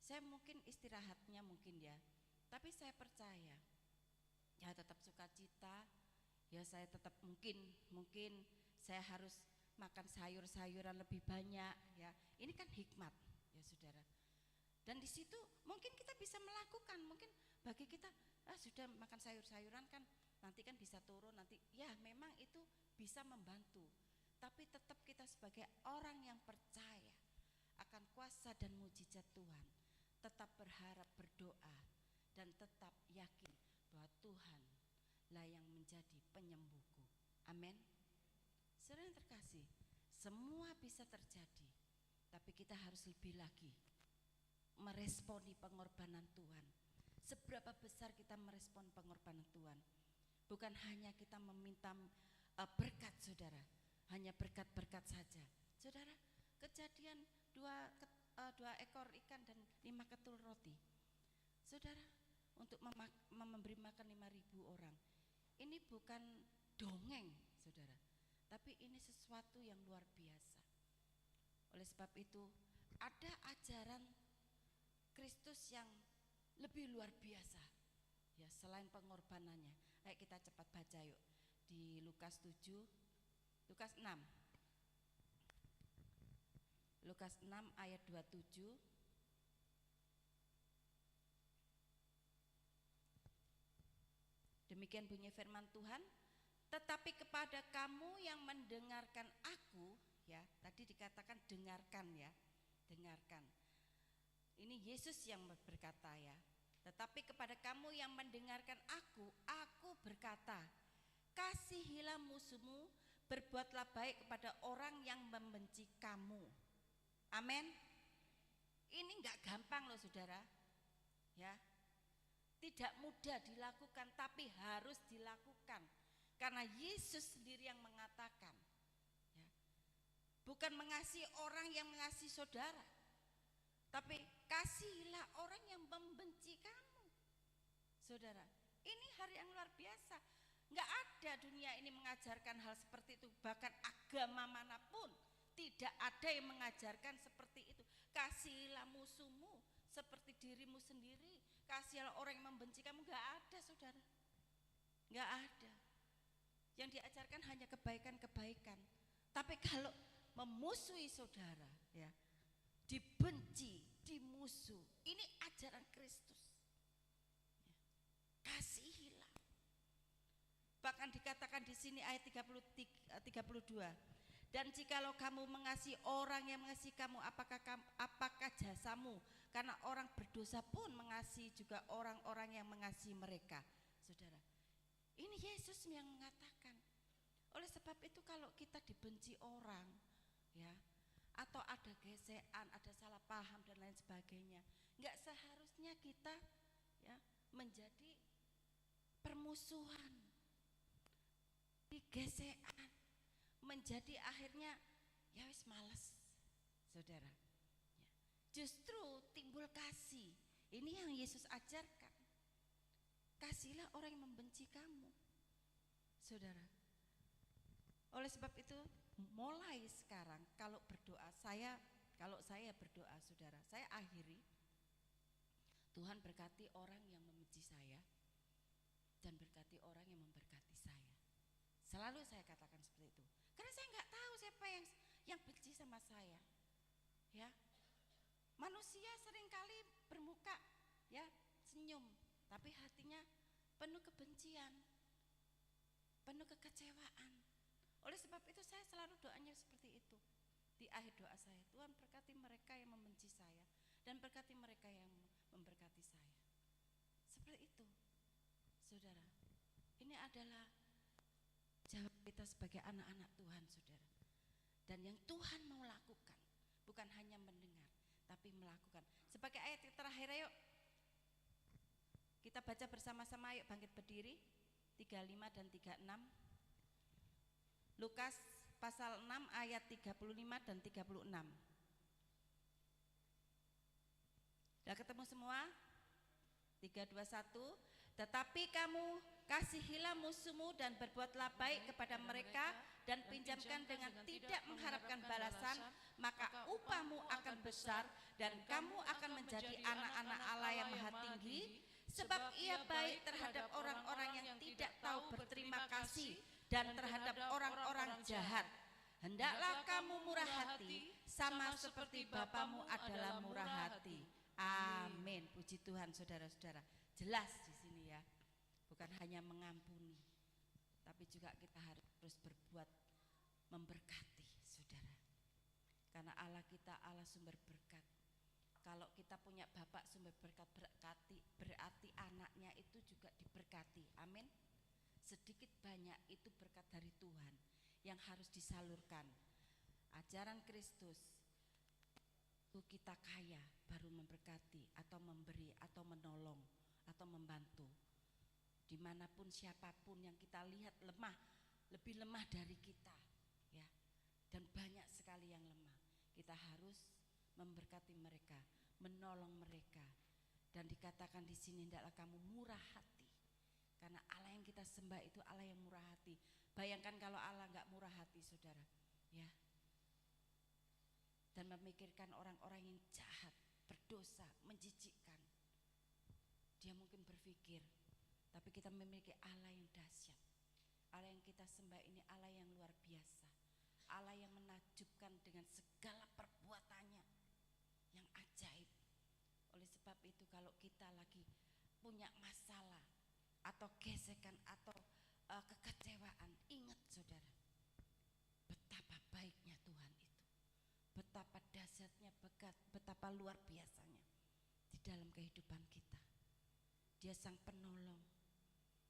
Saya mungkin istirahatnya mungkin ya, tapi saya percaya ya tetap sukacita, ya saya tetap mungkin saya harus makan sayur-sayuran lebih banyak ya. Ini kan hikmat ya saudara. Dan di situ mungkin kita bisa melakukan, mungkin bagi kita sudah makan sayur-sayuran kan nanti kan bisa turun nanti, ya memang itu bisa membantu. Tapi tetap kita sebagai orang yang percaya akan kuasa dan mujizat Tuhan, tetap berharap, berdoa, dan tetap yakin bahwa Tuhan lah yang menjadi penyembuhku. Amin. Saudara yang terkasih, semua bisa terjadi, tapi kita harus lebih lagi meresponi pengorbanan Tuhan. Seberapa besar kita merespon pengorbanan Tuhan. Bukan hanya kita meminta berkat, saudara, hanya berkat-berkat saja. Saudara, kejadian 2 ekor ikan dan 5 ketul roti, saudara, untuk memberi makan 5.000 orang. Ini bukan dongeng, saudara, tapi ini sesuatu yang luar biasa. Oleh sebab itu ada ajaran Kristus yang lebih luar biasa ya selain pengorbanannya. Ayo kita cepat baca yuk di Lukas 6 ayat 27. Demikian bunyi firman Tuhan, tetapi kepada kepada kamu yang mendengarkan aku, ya, tadi dikatakan dengarkan ya, dengarkan. Ini Yesus yang berkata ya. Tetapi kepada kamu yang mendengarkan aku berkata, kasihilah musuhmu, berbuatlah baik kepada orang yang membenci kamu. Amin. Ini enggak gampang loh saudara. Ya. Tidak mudah dilakukan, tapi harus dilakukan. Karena Yesus sendiri yang mengatakan, ya, bukan mengasihi orang yang mengasihi saudara, tapi kasihilah orang yang membenci kamu. Saudara, ini hal yang luar biasa. Enggak ada dunia ini mengajarkan hal seperti itu. Bahkan agama manapun tidak ada yang mengajarkan seperti itu. Kasihilah musuhmu seperti dirimu sendiri. Kasihilah orang yang membenci kamu. Enggak ada saudara, enggak ada. Yang diajarkan hanya kebaikan-kebaikan. Tapi kalau memusuhi saudara, ya, dibenci, dimusuh, ini ajaran Kristus. Ya. Kasihilah. Bahkan dikatakan di sini ayat 32. Dan jikalau kamu mengasihi orang yang mengasihi kamu, apakah jasamu? Karena orang berdosa pun mengasihi juga orang-orang yang mengasihi mereka. Saudara, ini Yesus yang mengatakan. Oleh sebab itu kalau kita dibenci orang, ya, atau ada gesekan, ada salah paham dan lain sebagainya, enggak seharusnya kita, ya, menjadi permusuhan, digesekan, menjadi akhirnya ya wis males, saudara. Ya. Justru timbul kasih. Ini yang Yesus ajarkan. Kasihilah orang yang membenci kamu, saudara. Oleh sebab itu mulai sekarang kalau saya berdoa saudara, saya akhiri, Tuhan berkati orang yang membenci saya dan berkati orang yang memberkati saya. Selalu saya katakan seperti itu. Karena saya nggak tahu siapa yang benci sama saya. Ya. Manusia seringkali bermuka, ya, senyum, tapi hatinya penuh kebencian, penuh kekecewaan. Oleh sebab itu saya selalu doanya seperti itu. Di akhir doa saya, Tuhan berkati mereka yang membenci saya dan berkati mereka yang memberkati saya. Seperti itu, saudara. Ini adalah jawab kita sebagai anak-anak Tuhan, saudara. Dan yang Tuhan mau lakukan, bukan hanya mendengar, tapi melakukan. Sebagai ayat yang terakhir, ayo kita baca bersama-sama, ayo bangkit berdiri, 35 dan 36. Lukas pasal 6 ayat 35 dan 36. Sudah ketemu semua? 3, 2, 1. Tetapi kamu kasihilah musuhmu dan berbuatlah baik kepada mereka dan pinjamkan dengan tidak mengharapkan balasan, maka upahmu akan besar dan kamu akan menjadi anak-anak Allah yang maha tinggi, sebab ia baik terhadap orang-orang yang tidak tahu berterima kasih dan terhadap orang-orang jahat. Hendaklah kamu murah hati sama seperti Bapamu adalah murah hati. Amin. Puji Tuhan, saudara-saudara. Jelas di sini ya. Bukan hanya mengampuni, tapi juga kita harus terus berbuat memberkati, saudara. Karena Allah kita Allah sumber berkat. Kalau kita punya bapak sumber berkat, berarti anaknya itu juga diberkati. Amin. Sedikit banyak itu berkat dari Tuhan yang harus disalurkan. Ajaran Kristus itu kita kaya baru memberkati atau memberi atau menolong atau membantu. Dimanapun siapapun yang kita lihat lemah, lebih lemah dari kita, ya, dan banyak sekali yang lemah, kita harus memberkati mereka, menolong mereka. Dan dikatakan di sini, hendaklah kamu murah hati, karena Allah yang kita sembah itu Allah yang murah hati. Bayangkan kalau Allah nggak murah hati, saudara, ya, dan memikirkan orang-orang yang jahat, berdosa, menjijikkan, dia mungkin berpikir, tapi kita memiliki Allah yang dahsyat. Allah yang kita sembah ini Allah yang luar biasa. Allah yang menakjubkan dengan segala perbuatannya yang ajaib. Oleh sebab itu kalau kita lagi punya masalah atau gesekan atau kekecewaan, ingat saudara, luar biasanya di dalam kehidupan kita. Dia sang penolong,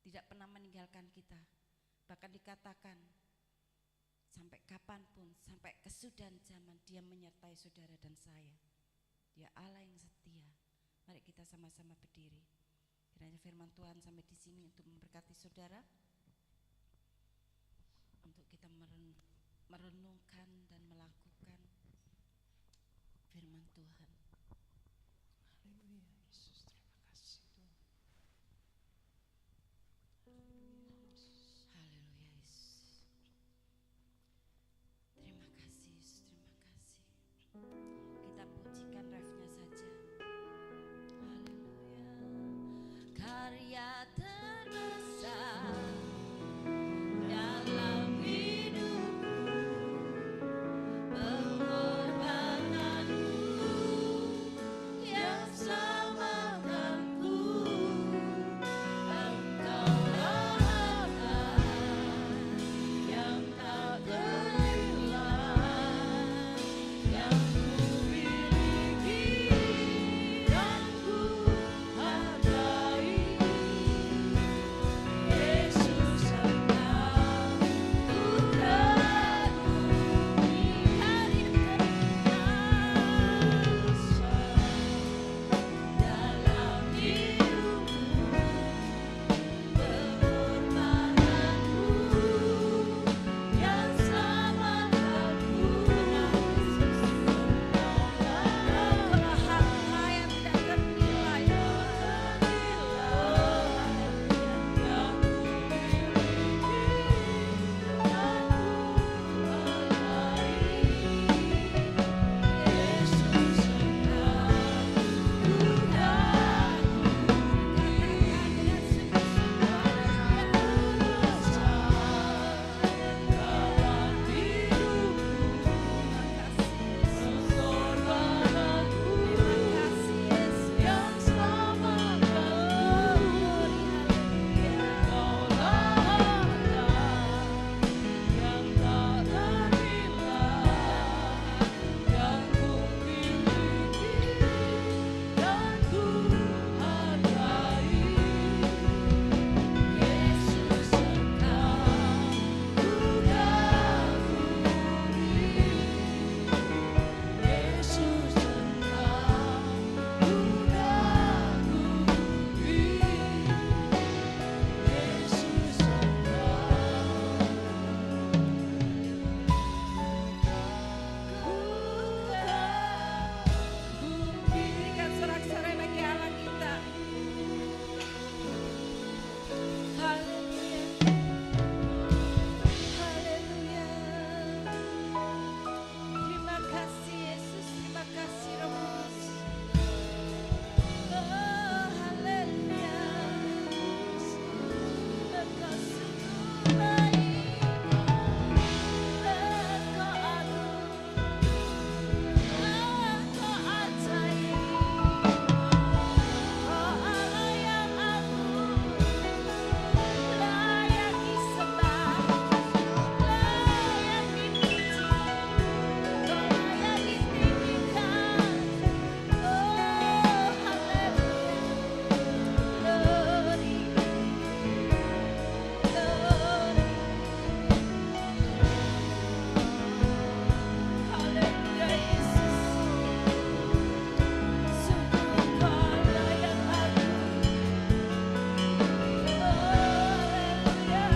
tidak pernah meninggalkan kita. Bahkan dikatakan sampai kapanpun, sampai kesudahan zaman dia menyertai saudara dan saya. Dia Allah yang setia. Mari kita sama-sama berdiri. Kiranya firman Tuhan sampai di sini untuk memberkati saudara, untuk kita merenungkan dan melakukan firman Tuhan. Haleluya Yesus, terima kasih Tuhan. Haleluya Yesus. Haleluya Yesus. Terima kasih Yesus, terima kasih. Kita pujikan refnya saja. Haleluya. Karya terbesar dalam hidupku, pengorbananmu yang selamatkanku. Engkaulah Allah yang tak ternilai, yang ku miliki dan ku hargai. Yesus Engkau putraku, hari terkuasa dalam hidupku, pengorbananmu yang selamatkanku. Engkaulah harta yang tidak ternilai, yang ku miliki dan ku hargai. Yesus Engkau berikan sorak-sorai bagi Allah kita. Haleluya, haleluya. Terima kasih Yesus, terima kasih Roh Kudus. Oh haleluya, Engkau sungguh baik, Engkau agung, Engkau ajaib. Oh Allah yang agung, layak disembah, layak dipuji, Kau layak ditinggikan. Oh haleluya, glory, glory. Haleluya Yesus, sungguh Engkau Allah yang agung. Oh haleluya,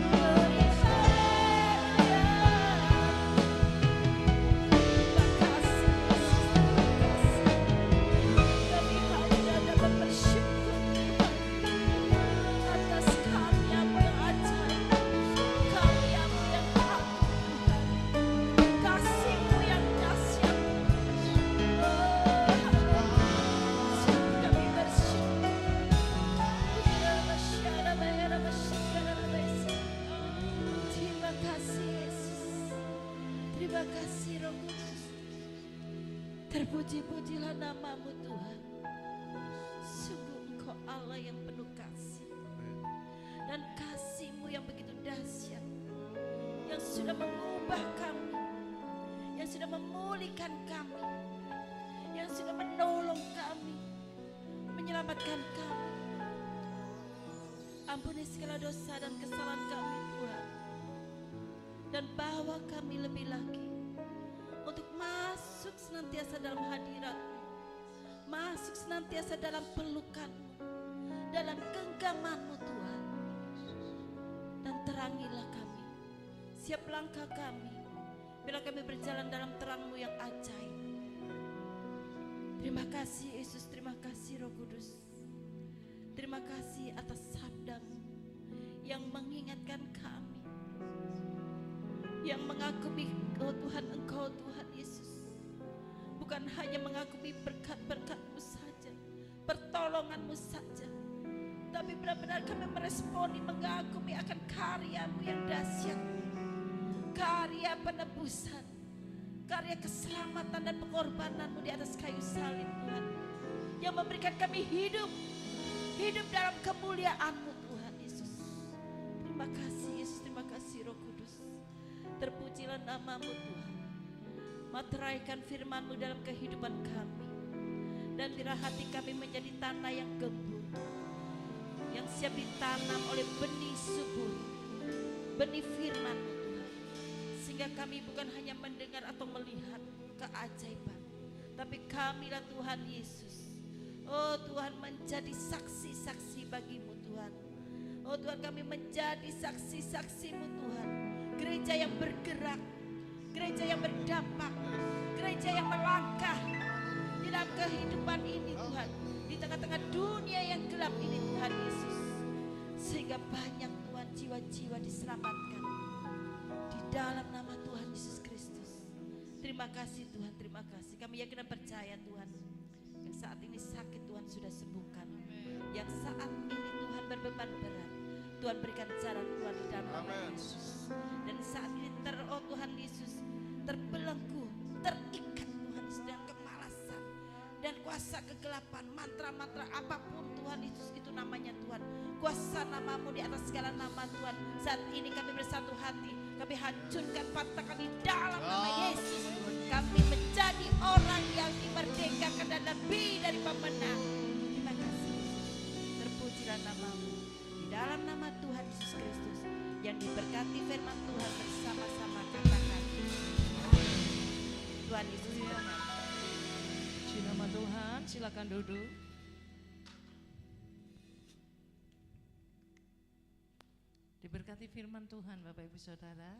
glory, haleluya. Terima kasih Yesus, terima kasih. Kami hanya dapat bersyukur atas karya-Mu yang ajaib, karya-Mu yang agung Tuhan, kasih-Mu yang dahsyat. Oh haleluya, kami bersyukur. Terima kasih Yesus, terima kasih Roh Kudus. Terpuji-pujilah nama-Mu Tuhan. Sungguh Engkau Allah yang penuh kasih, dan kasih-Mu yang begitu dahsyat, yang sudah mengubah kami, yang sudah memulihkan kami, yang sudah menolong kami, menyelamatkan kami. Ampuni segala dosa dan kesalahan kami Tuhan, dan bawa kami lebih lagi untuk masuk senantiasa dalam hadirat-Mu, masuk senantiasa dalam pelukan-Mu, dalam genggaman-Mu Tuhan. Dan terangilah kami siap langkah kami, bila kami berjalan dalam terang-Mu yang ajaib. Terima kasih Yesus, terima kasih Roh Kudus. Terima kasih atas sabda-Mu yang mengingatkan kami, yang mengagumi Tuhan, Engkau Tuhan Yesus. Bukan hanya mengagumi berkat-berkat-Mu saja, pertolongan-Mu saja, tapi benar-benar kami meresponi, mengagumi akan karya-Mu yang dahsyat, karya penebusan, karya keselamatan dan pengorbanan-Mu di atas kayu salib Tuhan, yang memberikan kami hidup dalam kemuliaan-Mu Tuhan Yesus. Terima kasih Yesus, terima kasih Roh Kudus. Terpujilah nama-Mu Tuhan. Materaikan firman-Mu dalam kehidupan kami, dan biarlah hati kami menjadi tanah yang gembur, yang siap ditanam oleh benih subur, benih firman-Mu Tuhan, sehingga kami bukan hanya mendengar atau melihat keajaiban, tapi kamilah Tuhan Yesus, oh Tuhan, menjadi saksi-saksi bagi-Mu Tuhan. Oh Tuhan, kami menjadi saksi-saksi-Mu Tuhan, gereja yang bergerak, gereja yang berdampak, gereja yang melangkah di dalam kehidupan ini Tuhan, di tengah-tengah dunia yang gelap ini Tuhan Yesus, sehingga banyak Tuhan jiwa-jiwa diselamatkan di dalam nama Tuhan Yesus Kristus. Terima kasih Tuhan, terima kasih. Kami yakin dan percaya Tuhan, yang saat ini sakit Tuhan sudah sembuhkan, yang saat ini Tuhan berbeban berat, Tuhan berikan jalan keluar di dalam nama Yesus. Dan saat ini oh Tuhan Yesus, terbelenggu, terikat Tuhan Yesus dengan kemalasan dan kuasa kegelapan, mantra-mantra apapun Tuhan Yesus itu namanya Tuhan, kuasa nama-Mu di atas segala nama Tuhan. Saat ini kami bersatu hati, kami hancurkan, patahkan di dalam nama Yesus. Kami menjadi orang yang dimerdekakan dan lebih dari pemenang. Terima kasih Yesus, terpujilah nama-Mu di dalam nama Tuhan Yesus Kristus, yang diberkati firman Tuhan bersama-sama. Katakan Tuhan Yesus berkati. Puji nama Tuhan, silakan duduk. Diberkati firman Tuhan Bapak Ibu Saudara.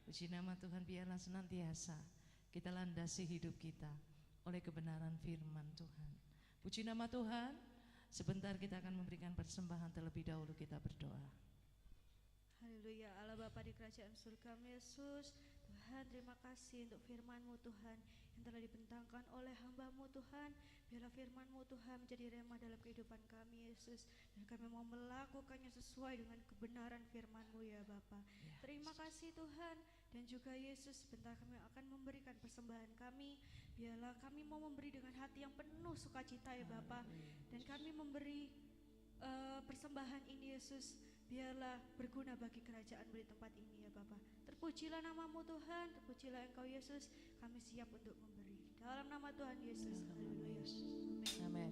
Puji nama Tuhan, biarlah senantiasa kita landasi hidup kita oleh kebenaran firman Tuhan. Puji nama Tuhan. Sebentar kita akan memberikan persembahan, terlebih dahulu kita berdoa. Haleluya, Allah Bapa di kerajaan surga, Yesus. Tuhan, terima kasih untuk firman-Mu Tuhan yang telah dibentangkan oleh hamba-Mu Tuhan. Biarlah firman-Mu Tuhan menjadi rema dalam kehidupan kami Yesus, dan kami mau melakukannya sesuai dengan kebenaran firman-Mu ya Bapa. Terima kasih Tuhan. Dan juga Yesus, sebentar kami akan memberikan persembahan kami. Biarlah kami mau memberi dengan hati yang penuh sukacita ya Bapa. Dan kami memberi persembahan ini Yesus, biarlah berguna bagi kerajaan-Mu di tempat ini ya Bapa. Terpujilah nama-Mu Tuhan, terpujilah Engkau Yesus. Kami siap untuk memberi dalam nama Tuhan Yesus. Haleluya. Amin.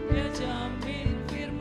Dia jamin firman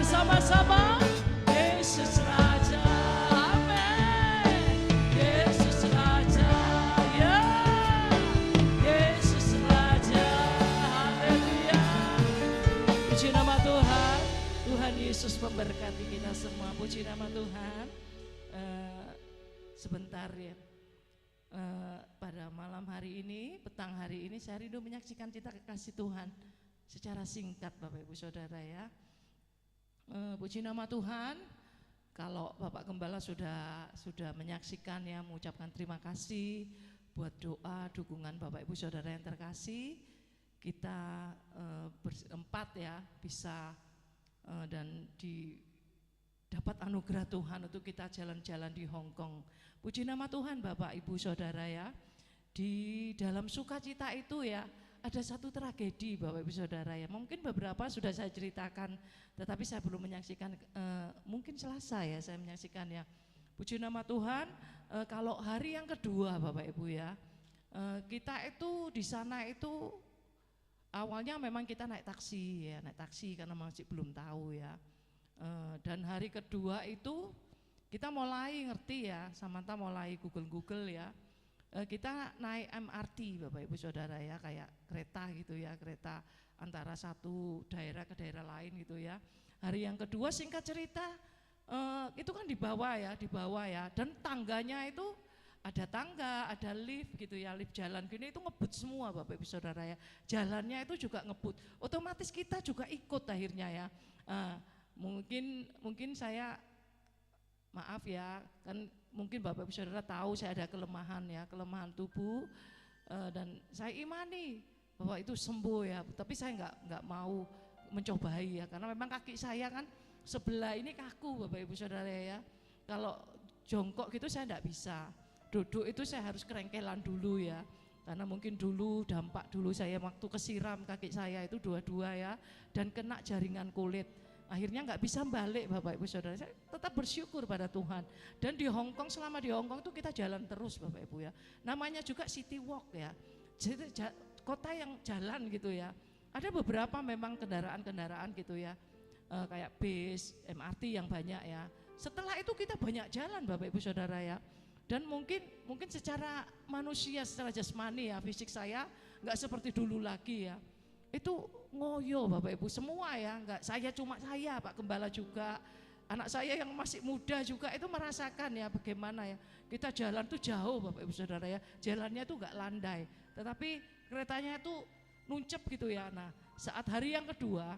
bersama-sama. Yesus Raja, amin. Yesus Raja, ya. Yesus Raja, haleluya. Puji nama Tuhan. Tuhan Yesus memberkati kita semua. Puji nama Tuhan. Sebentar ya. Pada malam hari ini, petang hari ini saya rindu menyaksikan cita kasih Tuhan secara singkat Bapak Ibu Saudara ya. Puji nama Tuhan. Kalau Bapak Gembala sudah menyaksikan ya, mengucapkan terima kasih buat doa dukungan Bapak Ibu Saudara yang terkasih. Kita berempat ya bisa dan dapat anugerah Tuhan untuk kita jalan-jalan di Hong Kong. Puji nama Tuhan Bapak Ibu Saudara ya. Di dalam sukacita itu ya ada satu tragedi Bapak Ibu Saudara ya. Mungkin beberapa sudah saya ceritakan, tetapi saya belum menyaksikan. Mungkin Selasa ya saya menyaksikan ya. Puji nama Tuhan. Kalau hari yang kedua Bapak Ibu ya, kita itu di sana itu awalnya memang kita naik taksi karena masih belum tahu ya. Dan hari kedua itu kita mulai ngerti ya, Samantha mulai Google ya. Kita naik MRT Bapak Ibu Saudara ya, kayak kereta gitu ya, kereta antara satu daerah ke daerah lain gitu ya. Hari yang kedua singkat cerita itu kan di bawah ya, dan tangganya itu ada tangga, ada lift gitu ya, lift jalan gini itu ngebut semua Bapak Ibu Saudara ya. Jalannya itu juga ngebut, otomatis kita juga ikut akhirnya ya. Mungkin saya maaf ya, kan mungkin Bapak Ibu Saudara tahu saya ada kelemahan tubuh, dan saya imani bahwa itu sembuh ya, tapi saya nggak mau mencobai ya, karena memang kaki saya kan sebelah ini kaku Bapak Ibu Saudara ya. Kalau jongkok gitu saya nggak bisa, duduk itu saya harus kerengkelan dulu ya, karena mungkin dampak dulu saya waktu kesiram kaki saya itu dua-dua ya, dan kena jaringan kulit. Akhirnya nggak bisa balik Bapak Ibu Saudara. Saya tetap bersyukur pada Tuhan. Dan di Hong Kong, selama di Hong Kong itu kita jalan terus Bapak Ibu ya. Namanya juga city walk ya. Jadi kota yang jalan gitu ya. Ada beberapa memang kendaraan-kendaraan gitu ya. Kayak bis, MRT yang banyak ya. Setelah itu kita banyak jalan Bapak Ibu Saudara ya. Dan mungkin secara manusia, secara jasmani ya, fisik saya nggak seperti dulu lagi ya. Itu ngoyo Bapak Ibu semua ya, enggak saya Pak Gembala juga, anak saya yang masih muda juga itu merasakan ya bagaimana ya kita jalan tuh jauh Bapak Ibu Saudara ya, jalannya tuh enggak landai, tetapi keretanya itu nuncep gitu ya. Nah saat hari yang kedua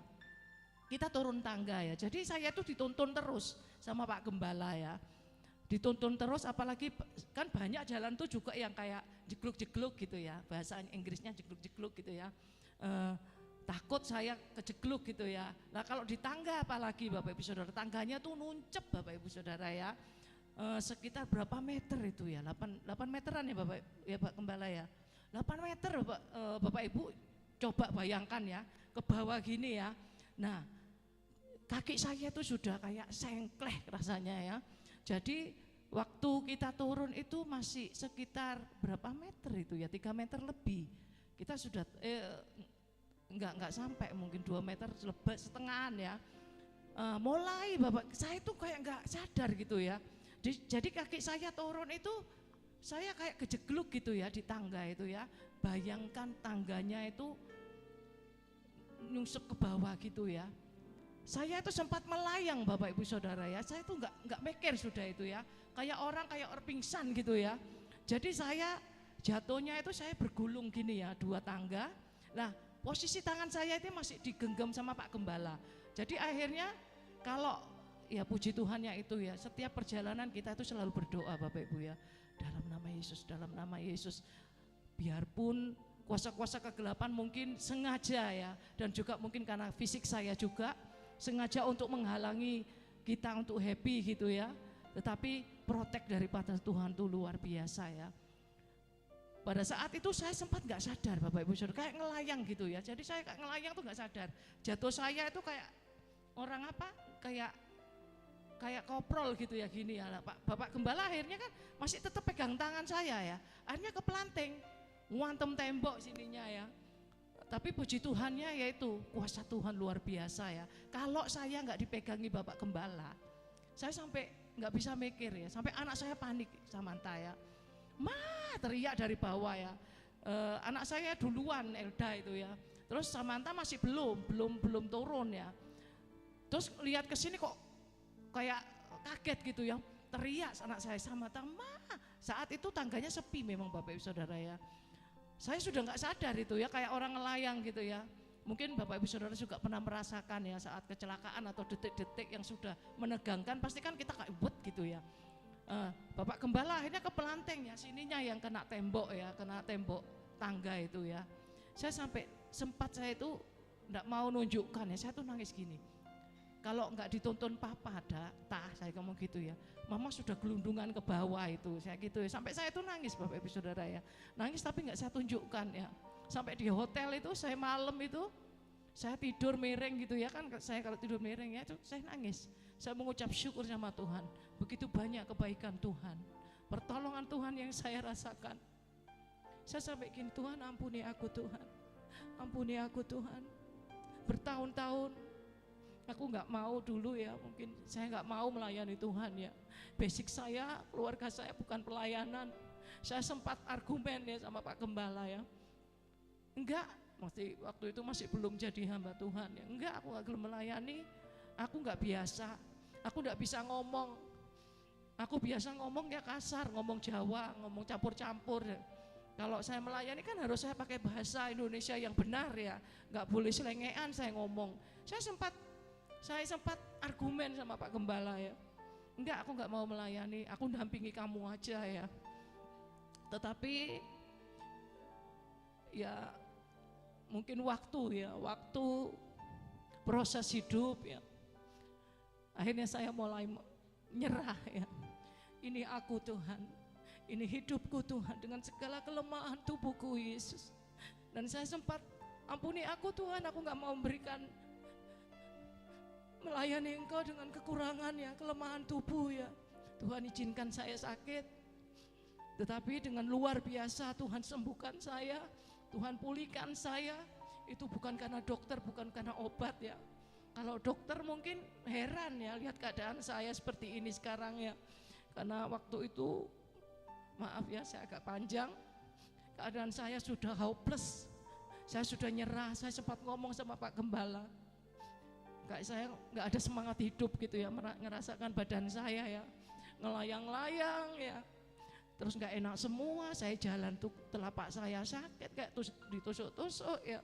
kita turun tangga ya, jadi saya tuh dituntun terus sama Pak Gembala ya, dituntun terus, apalagi kan banyak jalan tuh juga yang kayak jegluk-jegluk gitu ya, bahasa Inggrisnya jegluk-jegluk gitu ya. Takut saya kejegluk gitu ya. Nah kalau di tangga apalagi Bapak Ibu Saudara, tangganya tuh nuncep Bapak Ibu Saudara ya, sekitar berapa meter itu ya, 8 meteran ya Pak Gembala ya, 8 meter Bapak Ibu coba bayangkan ya, ke bawah gini ya. Nah kaki saya itu sudah kayak sengkleh rasanya ya. Jadi waktu kita turun itu masih sekitar berapa meter itu ya, 3 meter lebih. Kita sudah enggak sampai, mungkin 2 meter lebih setengahan ya. Mulai Bapak, saya tuh kayak enggak sadar gitu ya. Jadi kaki saya turun itu saya kayak kejegluk gitu ya di tangga itu ya. Bayangkan tangganya itu nyusup ke bawah gitu ya. Saya itu sempat melayang Bapak Ibu Saudara ya. Saya tuh enggak mikir sudah itu ya. Kayak orang pingsan gitu ya. Jadi saya jatuhnya itu saya bergulung gini ya, 2 tangga. Nah posisi tangan saya itu masih digenggam sama Pak Gembala. Jadi akhirnya kalau ya puji Tuhannya itu ya, setiap perjalanan kita itu selalu berdoa Bapak Ibu ya, dalam nama Yesus. Biarpun kuasa-kuasa kegelapan mungkin sengaja ya, dan juga mungkin karena fisik saya juga sengaja untuk menghalangi kita untuk happy gitu ya, tetapi protek daripada Tuhan itu luar biasa ya. Pada saat itu saya sempat nggak sadar Bapak Ibu Saudara, kayak ngelayang gitu ya. Jadi saya kayak ngelayang tuh nggak sadar. Jatuh saya itu kayak orang apa? Kayak koprol gitu ya gini ya. Bapak Gembala akhirnya kan masih tetap pegang tangan saya ya. Akhirnya kepelanting, ngantem tembok sininya ya. Tapi puji Tuhannya yaitu kuasa Tuhan luar biasa ya. Kalau saya nggak dipegangi Bapak Gembala, saya sampai nggak bisa mikir ya. Sampai anak saya panik, Samantha ya. Teriak dari bawah ya. Anak saya duluan Elda itu ya. Terus Samantha masih belum turun ya. Terus lihat ke sini kok kayak kaget gitu ya. Teriak anak saya, Samantha, saat itu tangganya sepi memang Bapak Ibu Saudara ya. Saya sudah nggak sadar itu ya, kayak orang ngelayang gitu ya. Mungkin Bapak Ibu Saudara juga pernah merasakan ya saat kecelakaan atau detik-detik yang sudah menegangkan, pasti kan kita kayak buat gitu ya. Bapak Gembala akhirnya ke pelanteng ya, sininya yang kena tembok ya, kena tembok tangga itu ya. Saya sampai sempat saya itu nggak mau nunjukkan ya, saya tuh nangis gini. Kalau nggak dituntun papa saya ngomong gitu ya, mama sudah gelundungan ke bawah itu, saya gitu ya. Sampai saya tuh nangis Bapak Ibu Saudara ya, nangis tapi nggak saya tunjukkan ya. Sampai di hotel itu saya malam itu, saya tidur miring gitu ya kan, saya kalau tidur miring ya itu saya nangis. Saya mengucap syukur sama Tuhan, begitu banyak kebaikan Tuhan, pertolongan Tuhan yang saya rasakan. Saya sampai gini, Tuhan ampuni aku Tuhan, ampuni aku Tuhan. Bertahun-tahun aku nggak mau dulu ya, mungkin saya nggak mau melayani Tuhan ya. Basic saya, keluarga saya bukan pelayanan. Saya sempat argumen ya sama Pak Gembala ya. Enggak, waktu itu masih belum jadi hamba Tuhan ya. Enggak, aku nggak belum melayani. Aku nggak biasa. Aku nggak bisa ngomong. Aku biasa ngomong ya kasar, ngomong Jawa, ngomong campur-campur. Kalau saya melayani kan harus saya pakai bahasa Indonesia yang benar ya. Nggak boleh selengean saya ngomong. Saya sempat argumen sama Pak Gembala ya. Enggak, aku nggak mau melayani, aku dampingi kamu aja ya. Tetapi ya mungkin waktu proses hidup ya. Akhirnya saya mulai nyerah ya. Ini aku Tuhan, ini hidupku Tuhan dengan segala kelemahan tubuhku Yesus. Dan saya sempat, ampuni aku Tuhan, aku nggak mau memberikan melayani Engkau dengan kekurangan ya, kelemahan tubuh ya. Tuhan izinkan saya sakit, tetapi dengan luar biasa Tuhan sembuhkan saya, Tuhan pulihkan saya. Itu bukan karena dokter, bukan karena obat ya. Kalau dokter mungkin heran ya lihat keadaan saya seperti ini sekarang ya. Karena waktu itu, maaf ya saya agak panjang, keadaan saya sudah hopeless, saya sudah nyerah. Saya sempat ngomong sama Pak Gembala, saya nggak ada semangat hidup gitu ya, ngerasakan badan saya ya ngelayang-layang ya, terus nggak enak semua. Saya jalan tuh telapak saya sakit kayak ditusuk-tusuk ya,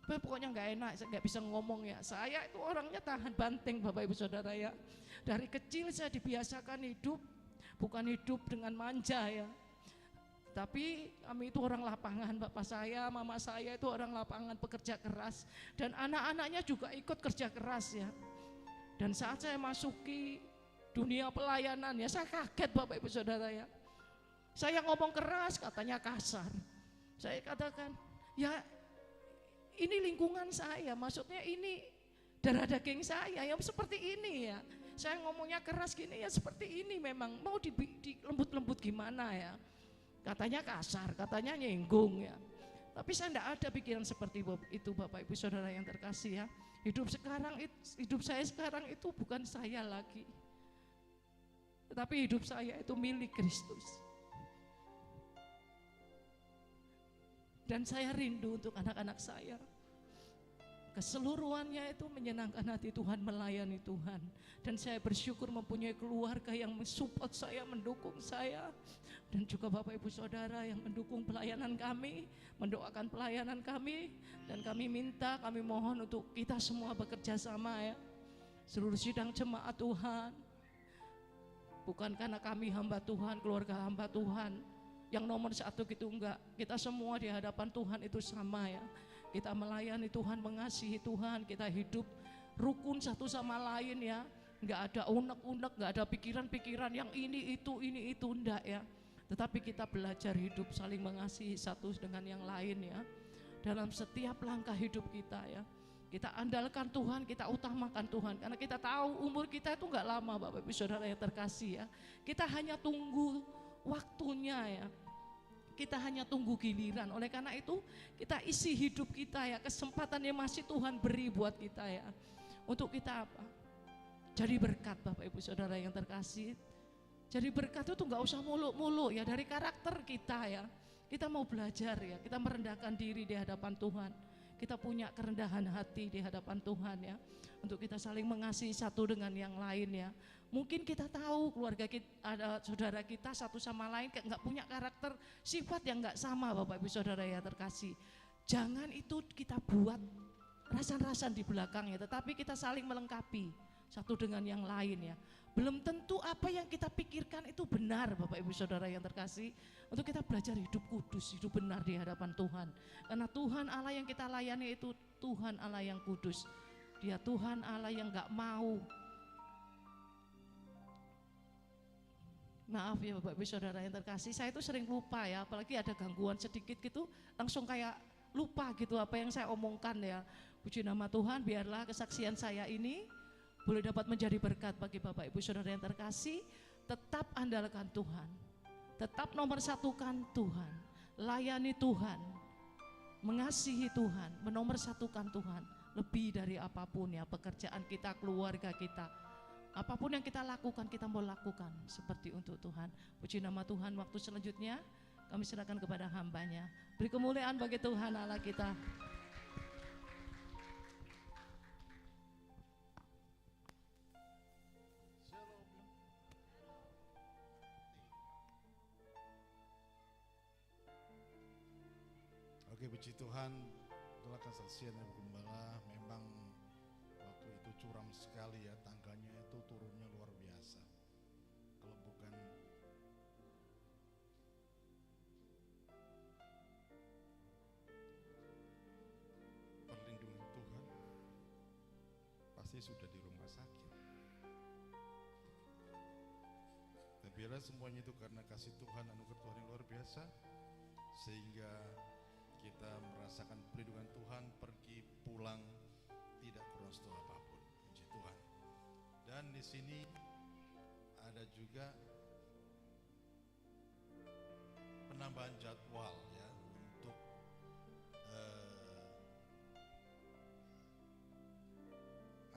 pokoknya nggak enak, saya nggak bisa ngomong ya. Saya itu orangnya tahan banting Bapak Ibu Saudara ya. Dari kecil saya dibiasakan hidup bukan hidup dengan manja ya, tapi kami itu orang lapangan. Bapak saya, mama saya itu orang lapangan, pekerja keras, dan anak-anaknya juga ikut kerja keras ya. Dan saat saya masuki dunia pelayanan ya, saya kaget Bapak Ibu Saudara ya. Saya ngomong keras, katanya kasar. Saya katakan, ya ini lingkungan saya, maksudnya ini darah daging saya yang seperti ini ya. Saya ngomongnya keras gini ya seperti ini, memang mau di lembut-lembut gimana ya. Katanya kasar, katanya nyinggung ya. Tapi saya enggak ada pikiran seperti itu Bapak Ibu Saudara yang terkasih ya. Hidup saya sekarang itu bukan saya lagi, tetapi hidup saya itu milik Kristus. Dan saya rindu untuk anak-anak saya. Keseluruhannya itu menyenangkan hati Tuhan, melayani Tuhan. Dan saya bersyukur mempunyai keluarga yang mensupport saya, mendukung saya. Dan juga Bapak Ibu Saudara yang mendukung pelayanan kami, mendoakan pelayanan kami. Dan kami minta, kami mohon untuk kita semua bekerja sama ya. Seluruh sidang jemaat Tuhan, bukan karena kami hamba Tuhan, keluarga hamba Tuhan yang nomor satu gitu, enggak. Kita semua di hadapan Tuhan itu sama ya. Kita melayani Tuhan, mengasihi Tuhan, kita hidup rukun satu sama lain ya. Enggak ada unek-unek, enggak ada pikiran-pikiran yang ini itu enggak ya. Tetapi kita belajar hidup saling mengasihi satu dengan yang lain ya. Dalam setiap langkah hidup kita ya. Kita andalkan Tuhan, kita utamakan Tuhan. Karena kita tahu umur kita itu enggak lama Bapak Ibu Saudara yang terkasih ya. Kita hanya tunggu waktunya ya. kita hanya tunggu giliran. Oleh karena itu kita isi hidup kita ya, kesempatan yang masih Tuhan beri buat kita ya, untuk kita apa? Jadi berkat Bapak Ibu Saudara yang terkasih. Jadi berkat itu nggak usah muluk-muluk ya, dari karakter kita ya. Kita mau belajar ya, kita merendahkan diri di hadapan Tuhan. Kita punya kerendahan hati di hadapan Tuhan ya, untuk kita saling mengasihi satu dengan yang lain ya. Mungkin kita tahu keluarga kita, ada saudara kita satu sama lain nggak punya karakter sifat yang nggak sama Bapak Ibu Saudara ya terkasih. Jangan itu kita buat rasan-rasan di belakangnya, tetapi kita saling melengkapi satu dengan yang lain ya. Belum tentu apa yang kita pikirkan itu benar Bapak Ibu Saudara yang terkasih. Untuk kita belajar hidup kudus, hidup benar di hadapan Tuhan. Karena Tuhan Allah yang kita layani itu Tuhan Allah yang kudus. Dia Tuhan Allah yang gak mau, maaf ya Bapak Ibu Saudara yang terkasih, saya itu sering lupa ya, apalagi ada gangguan sedikit gitu langsung kayak lupa gitu apa yang saya omongkan ya. Puji nama Tuhan, biarlah kesaksian saya ini boleh dapat menjadi berkat bagi Bapak Ibu Saudara yang terkasih. Tetap andalkan Tuhan, tetap nomor satukan Tuhan, layani Tuhan, mengasihi Tuhan, menomorsatukan satukan Tuhan lebih dari apapun ya, pekerjaan kita, keluarga kita, apapun yang kita lakukan, kita mau lakukan seperti untuk Tuhan. Puji nama Tuhan. Waktu selanjutnya kami serahkan kepada hambanya. Beri kemuliaan bagi Tuhan Allah kita. Oke, puji Tuhan. Itulah kesaksian Ibu Gembala. Memang waktu itu curam sekali ya, tangganya itu turunnya luar biasa. Kalau bukan perlindungan Tuhan, pasti sudah di rumah sakit. Dan biarlah semuanya itu karena kasih Tuhan, anugerah Tuhan yang luar biasa, sehingga kita merasakan perlindungan Tuhan, pergi pulang tidak kurang satu apapun. Puji Tuhan. Dan di sini ada juga penambahan jadwal ya untuk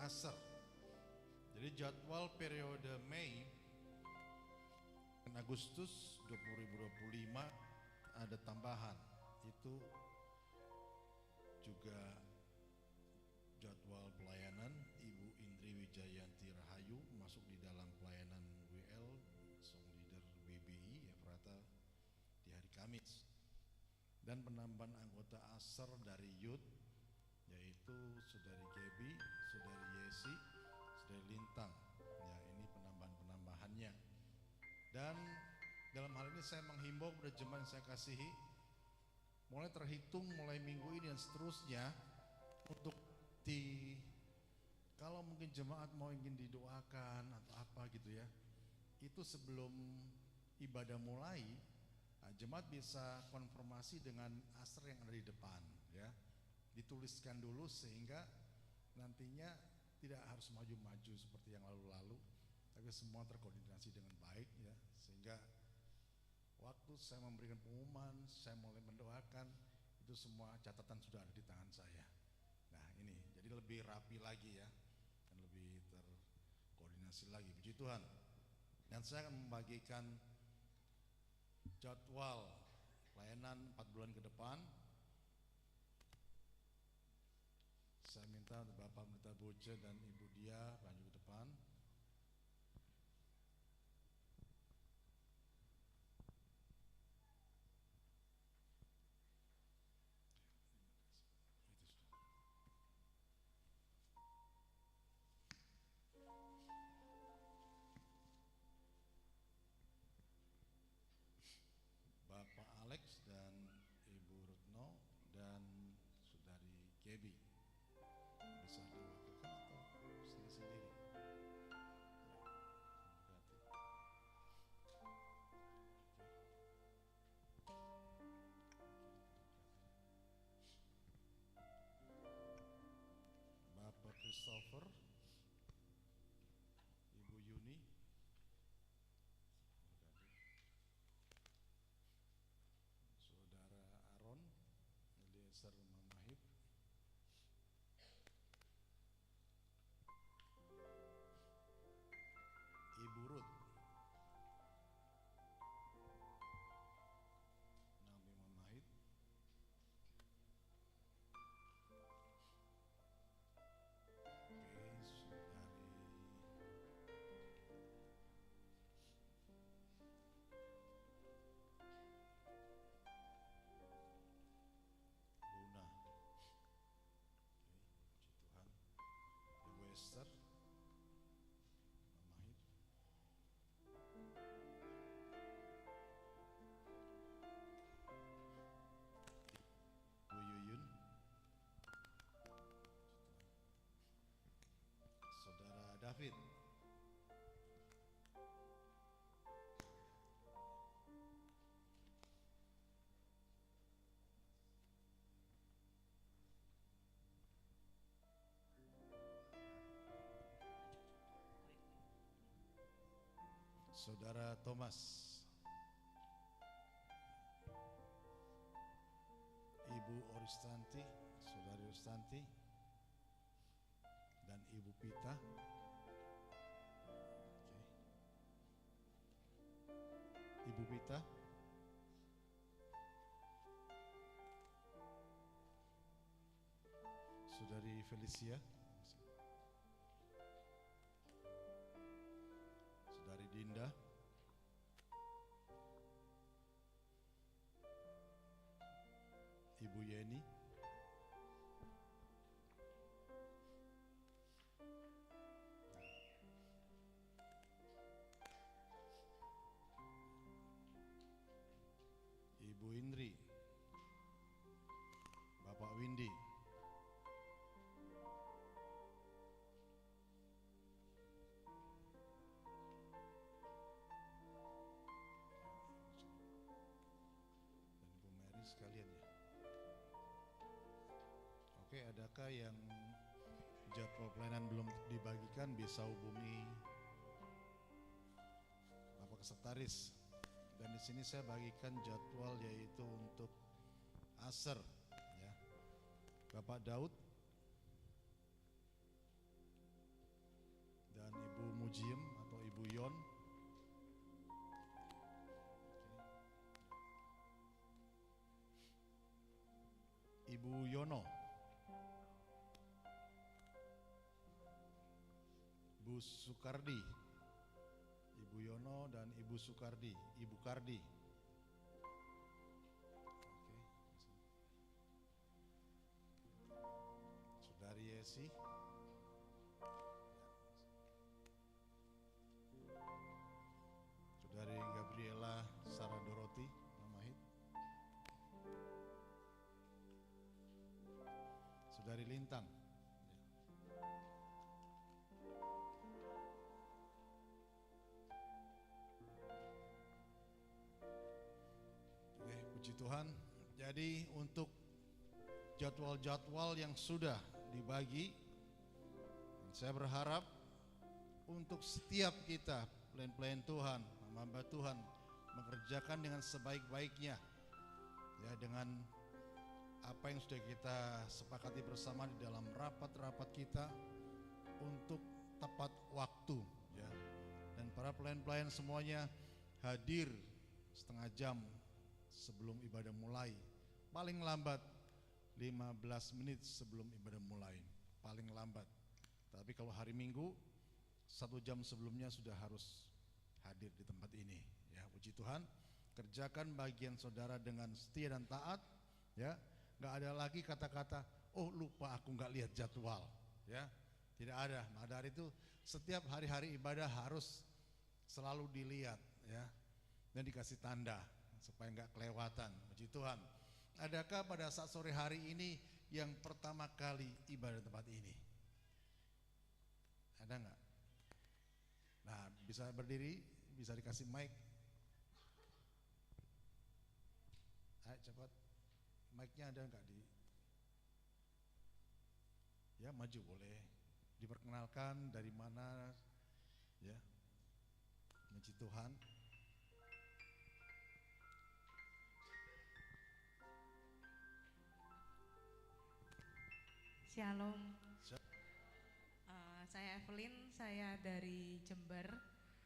asar. Jadi jadwal periode Mei dan Agustus 2025 ada tambahan. Itu juga jadwal pelayanan Ibu Indri Wijayanti Rahayu masuk di dalam pelayanan WL Song Leader WBI Efrata di hari Kamis, dan penambahan anggota ASER dari Youth yaitu Saudari Gaby, Saudari Yesi, Saudari Lintang ya. Ini penambahan-penambahannya. Dan dalam hal ini saya menghimbau kepada jemaat yang saya kasihi, mulai terhitung mulai minggu ini dan seterusnya, untuk kalau mungkin jemaat mau ingin didoakan atau apa gitu ya, itu sebelum ibadah mulai, jemaat bisa konfirmasi dengan asr yang ada di depan ya, dituliskan dulu sehingga nantinya tidak harus maju-maju seperti yang lalu-lalu, tapi semua terkoordinasi dengan baik ya, sehingga waktu saya memberikan pengumuman, saya mulai mendoakan, itu semua catatan sudah ada di tangan saya. Nah ini, jadi lebih rapi lagi ya, dan lebih terkoordinasi lagi, puji Tuhan. Dan saya akan membagikan jadwal pelayanan 4 bulan ke depan. Saya minta Bapak Pendeta Boce dan Ibu Dia maju ke depan. Bapak Alex dan Ibu Retno dan Saudari Gaby bisa diwakilkan atau Esther, Mahit, Bu Yuyun, Saudara David, Saudara Thomas, Ibu Oristanti, Saudari Oristanti, dan Ibu Pita. Oke. Ibu Pita, Saudari Felicia, Saudari Dinda, Ibu Yeni, Ibu Indri, Bapak Windy, dan Ibu Mary sekalian ya. Oke, adakah yang jadwal pelayanan belum dibagikan bisa hubungi Bapak Sekretaris. Dan di sini saya bagikan jadwal yaitu untuk Aser ya. Bapak Daud dan Ibu Mujiem atau Ibu Yon. Ibu Yono, Bu Sukardi, Ibu Yono dan Ibu Sukardi, Ibu Kardi. Oke. Saudari Yesi, Saudari Gabriela Sarah Doroti, Mamahit, Saudari Lintang. Puji Tuhan. Jadi untuk jadwal-jadwal yang sudah dibagi, saya berharap untuk setiap kita pelayan-pelayan Tuhan, hamba Tuhan mengerjakan dengan sebaik-baiknya ya, dengan apa yang sudah kita sepakati bersama di dalam rapat-rapat kita untuk tepat waktu ya. Dan para pelayan-pelayan semuanya hadir setengah jam sebelum ibadah mulai, paling lambat 15 menit sebelum ibadah mulai, paling lambat. Tapi kalau hari Minggu 1 jam sebelumnya sudah harus hadir di tempat ini ya. Puji Tuhan, kerjakan bagian saudara dengan setia dan taat ya. Nggak ada lagi kata-kata oh lupa aku nggak lihat jadwal ya, tidak ada. Maka dari itu setiap hari-hari ibadah harus selalu dilihat ya, dan dikasih tanda supaya nggak kelewatan. Puji Tuhan. Adakah pada saat sore hari ini yang pertama kali ibadah tempat ini? Ada nggak? Nah, bisa berdiri, bisa dikasih mic. Ayo cepat, mic-nya ada nggak di? Ya maju boleh. Diperkenalkan dari mana, ya. Puji Tuhan. Shalom. Saya Evelyn, saya dari Jember,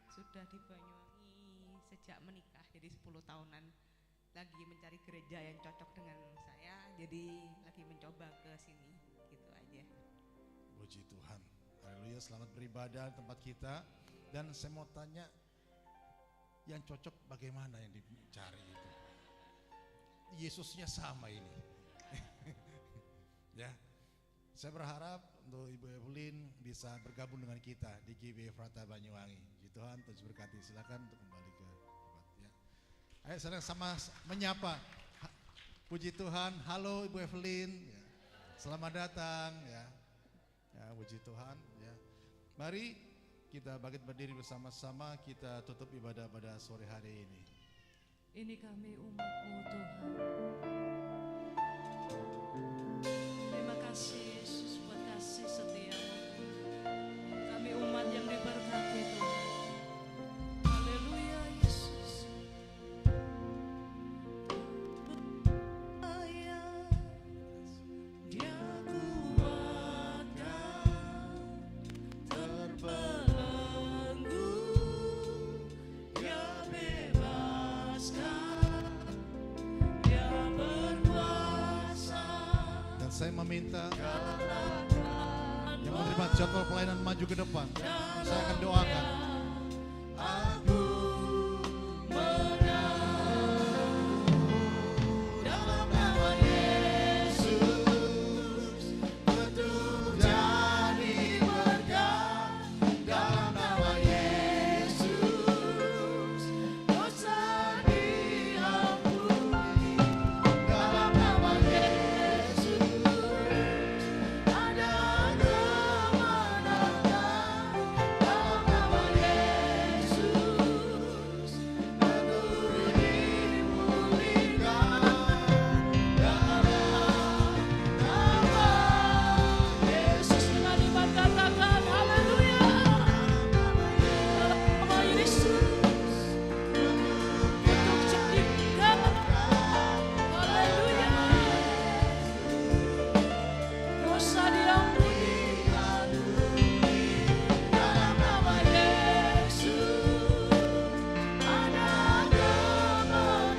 sudah di Banyuwangi sejak menikah, jadi 10 tahunan. Lagi mencari gereja yang cocok dengan saya, jadi lagi mencoba ke sini, gitu aja. Puji Tuhan. Haleluya, selamat beribadah tempat kita. Dan saya mau tanya, yang cocok bagaimana yang dicari itu? Yesusnya sama ini. Ya. Saya berharap untuk Ibu Evelyn bisa bergabung dengan kita di GBI Frata Banyuwangi. Puji Tuhan, terus berkati. Silakan untuk kembali ke tempat ya. Ayo sekarang sama menyapa. Puji Tuhan, halo Ibu Evelyn. Ya. Selamat datang ya. Ya, puji Tuhan ya. Mari kita bangkit berdiri bersama-sama, kita tutup ibadah pada sore hari ini. Ini kami umat-Mu Tuhan. Terima kasih Yesus buat kasih setia-Mu. Kami umat yang diberkati Tuhan. Haleluya Yesus. Dia kuatkan, terbelenggu, Dia bebaskan, Dia berkuasa. Dan saya meminta yang menerima jadwal pelayanan maju ke depan. Saya akan doakan. Aku menang dalam nama Yesus, untuk jadi berkat. Dalam nama Yesus, dosa diampuni. Dalam nama Yesus, ada kemenangan. Dalam nama Yesus, aku dipulihkan. Dalam nama Yesus, dengan iman katakan haleluya. Dalam nama Yesus, untuk jadi berkat. Haleluya. Dosa diampuni. Dalam nama Yesus, ada kemenangan.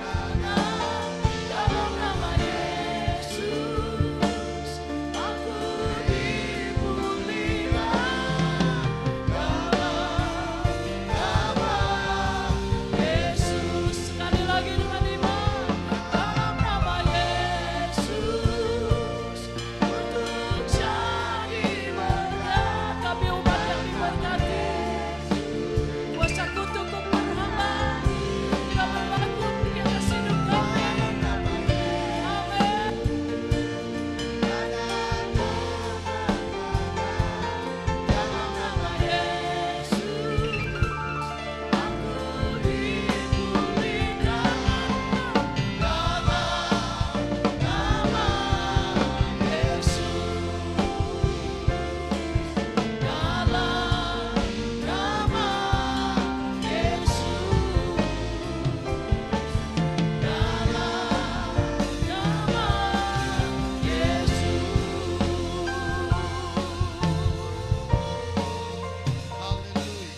Dalam nama Yesus, aku dipulihkan. Dalam nama Yesus, sekali lagi dengan iman. Dalam nama Yesus, untuk jadi berkat. Kami umat yang diberkati, kuasa kutuk berhamba tidak berlaku di atas hidup kami. Amin. Dalam nama Yesus, aku dipulihkan. Dalam nama Yesus, dalam nama Yesus, dalam nama Yesus. Haleluya.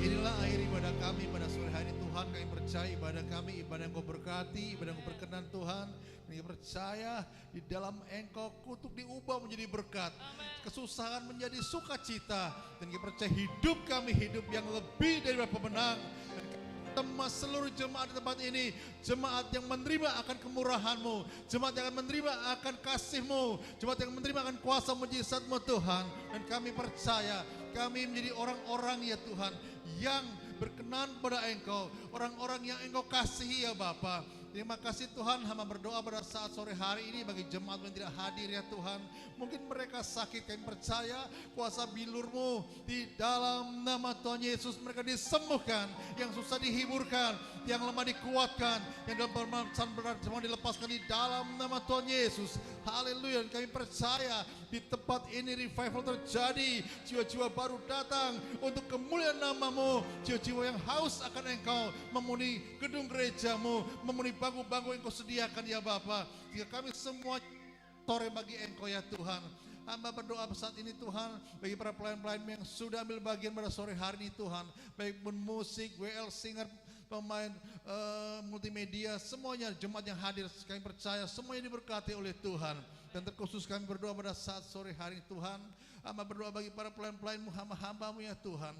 Inilah akhir ibadah kami pada sore hari Tuhan. Kami percaya ibadah kami, ibadah yang Kau berkati, ibadah yang Kau berkenan Tuhan. Kami percaya di dalam Engkau kutuk diubah menjadi berkat, kesusahan menjadi sukacita. Dan kami percaya hidup kami hidup yang lebih daripada pemenang. Dan temas seluruh jemaat di tempat ini, jemaat yang menerima akan kemurahan-Mu, jemaat yang akan menerima akan kasih-Mu, jemaat yang menerima akan kuasa mujizat-Mu Tuhan. Dan kami percaya kami menjadi orang-orang ya Tuhan yang berkenan pada Engkau, orang-orang yang Engkau kasihi ya Bapa. Terima kasih Tuhan, hamba berdoa pada saat sore hari ini bagi jemaat yang tidak hadir ya Tuhan. Mungkin mereka sakit, kami percaya kuasa bilur-Mu di dalam nama Tuhan Yesus. Mereka disembuhkan, yang susah dihiburkan, yang lemah dikuatkan, yang dalam permasalahan berat semua dilepaskan di dalam nama Tuhan Yesus. Haleluya. Dan kami percaya di tempat ini revival terjadi, jiwa-jiwa baru datang untuk kemuliaan nama-Mu, jiwa-jiwa yang haus akan Engkau, memenuhi gedung gereja-Mu, memenuhi bangku-bangku yang Kau sediakan ya Bapa. Jika kami semua sore bagi Engkau ya Tuhan. Hamba berdoa saat ini Tuhan, bagi para pelayan-pelayan yang sudah ambil bagian pada sore hari ini Tuhan, baik pun musik, WL singer, pemain multimedia, semuanya jemaat yang hadir, kami percaya semuanya diberkati oleh Tuhan. Dan terkhusus kami berdoa pada saat sore hari ini Tuhan, hamba berdoa bagi para pelayan-pelayan-Mu, hamba-hamba-Mu ya Tuhan,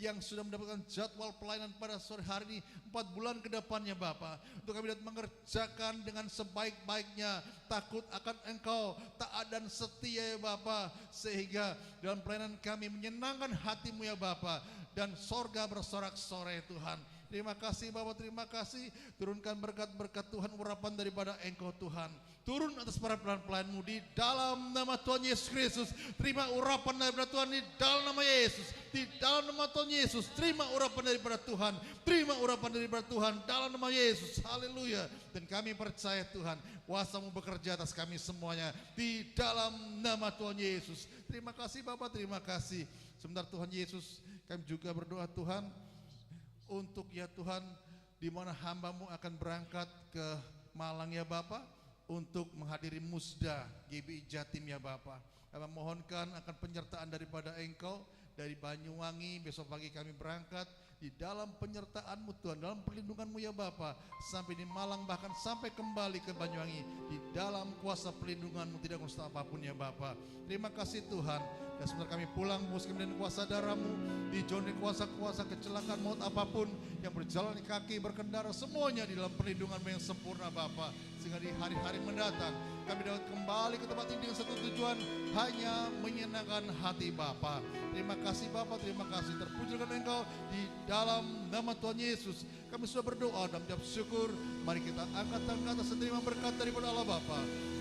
yang sudah mendapatkan jadwal pelayanan pada sore hari ini 4 bulan ke depannya Bapa, untuk kami dapat mengerjakan dengan sebaik-baiknya, takut akan Engkau, taat dan setia ya Bapa, sehingga dalam pelayanan kami menyenangkan hati-Mu ya Bapa, dan sorga bersorak-sorai Tuhan. Terima kasih Bapak, terima kasih. Turunkan berkat-berkat Tuhan, urapan daripada Engkau Tuhan. Turun atas para pelayan-pelayan-Mu di dalam nama Tuhan Yesus Kristus. Terima urapan daripada Tuhan di dalam nama Yesus. Di dalam nama Tuhan Yesus, terima urapan daripada Tuhan. Terima urapan daripada Tuhan dalam nama Yesus. Haleluya. Dan kami percaya Tuhan, kuasa-Mu bekerja atas kami semuanya di dalam nama Tuhan Yesus. Terima kasih Bapak, terima kasih. Sebentar Tuhan Yesus, kami juga berdoa Tuhan, untuk ya Tuhan, di mana hamba-Mu akan berangkat ke Malang ya Bapak, untuk menghadiri musda GBI Jatim ya Bapak. Kami mohonkan akan penyertaan daripada Engkau. Dari Banyuwangi besok pagi kami berangkat, di dalam penyertaan-Mu Tuhan, dalam perlindungan-Mu ya Bapa, sampai di Malang, bahkan sampai kembali ke Banyuwangi, di dalam kuasa perlindungan-Mu, tidak kuasa apapun ya Bapa. Terima kasih Tuhan. Dan sebentar kami pulang, muslim dan kuasa darah-Mu, dijauhi kuasa-kuasa kecelakaan maut apapun yang berjalan di kaki, berkendara, semuanya di dalam perlindungan-Mu yang sempurna Bapa, sehingga di hari-hari mendatang kami dapat kembali ke tempat ini dengan satu tujuan, hanya menyenangkan hati Bapa. Terima kasih Bapa, terima kasih. Terpujikan Engkau di dalam nama Tuhan Yesus. Kami sudah berdoa dan mengucap syukur. Mari kita angkat tangan ke atas dan terima berkat daripada Allah Bapa.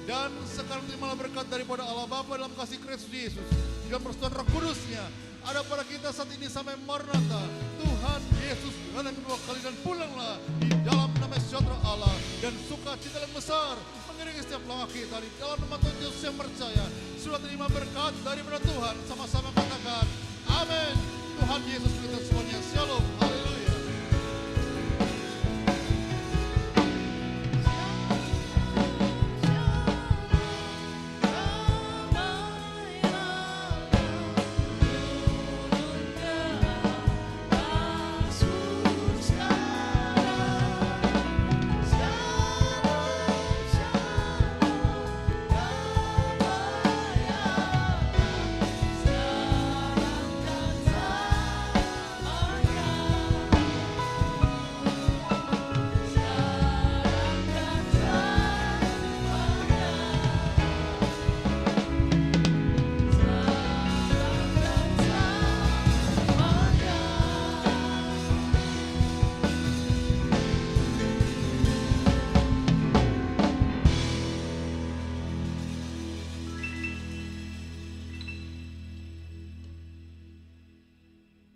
Dan sekarang terimalah berkat daripada Allah Bapa dalam kasih Kristus Yesus, di dalam persekutuan Roh Kudusnya, ada pada kita saat ini sampai Maranatha. Tuhan Yesus datang kedua kali, dan pulanglah di dalam nama sejahtera Allah dan sukacita yang besar mengiringi setiap langkah kita. Di dalam nama Tuhan Yesus yang percaya, sudah terima berkat daripada Tuhan. Sama-sama katakan amin. Tuhan Yesus kita semua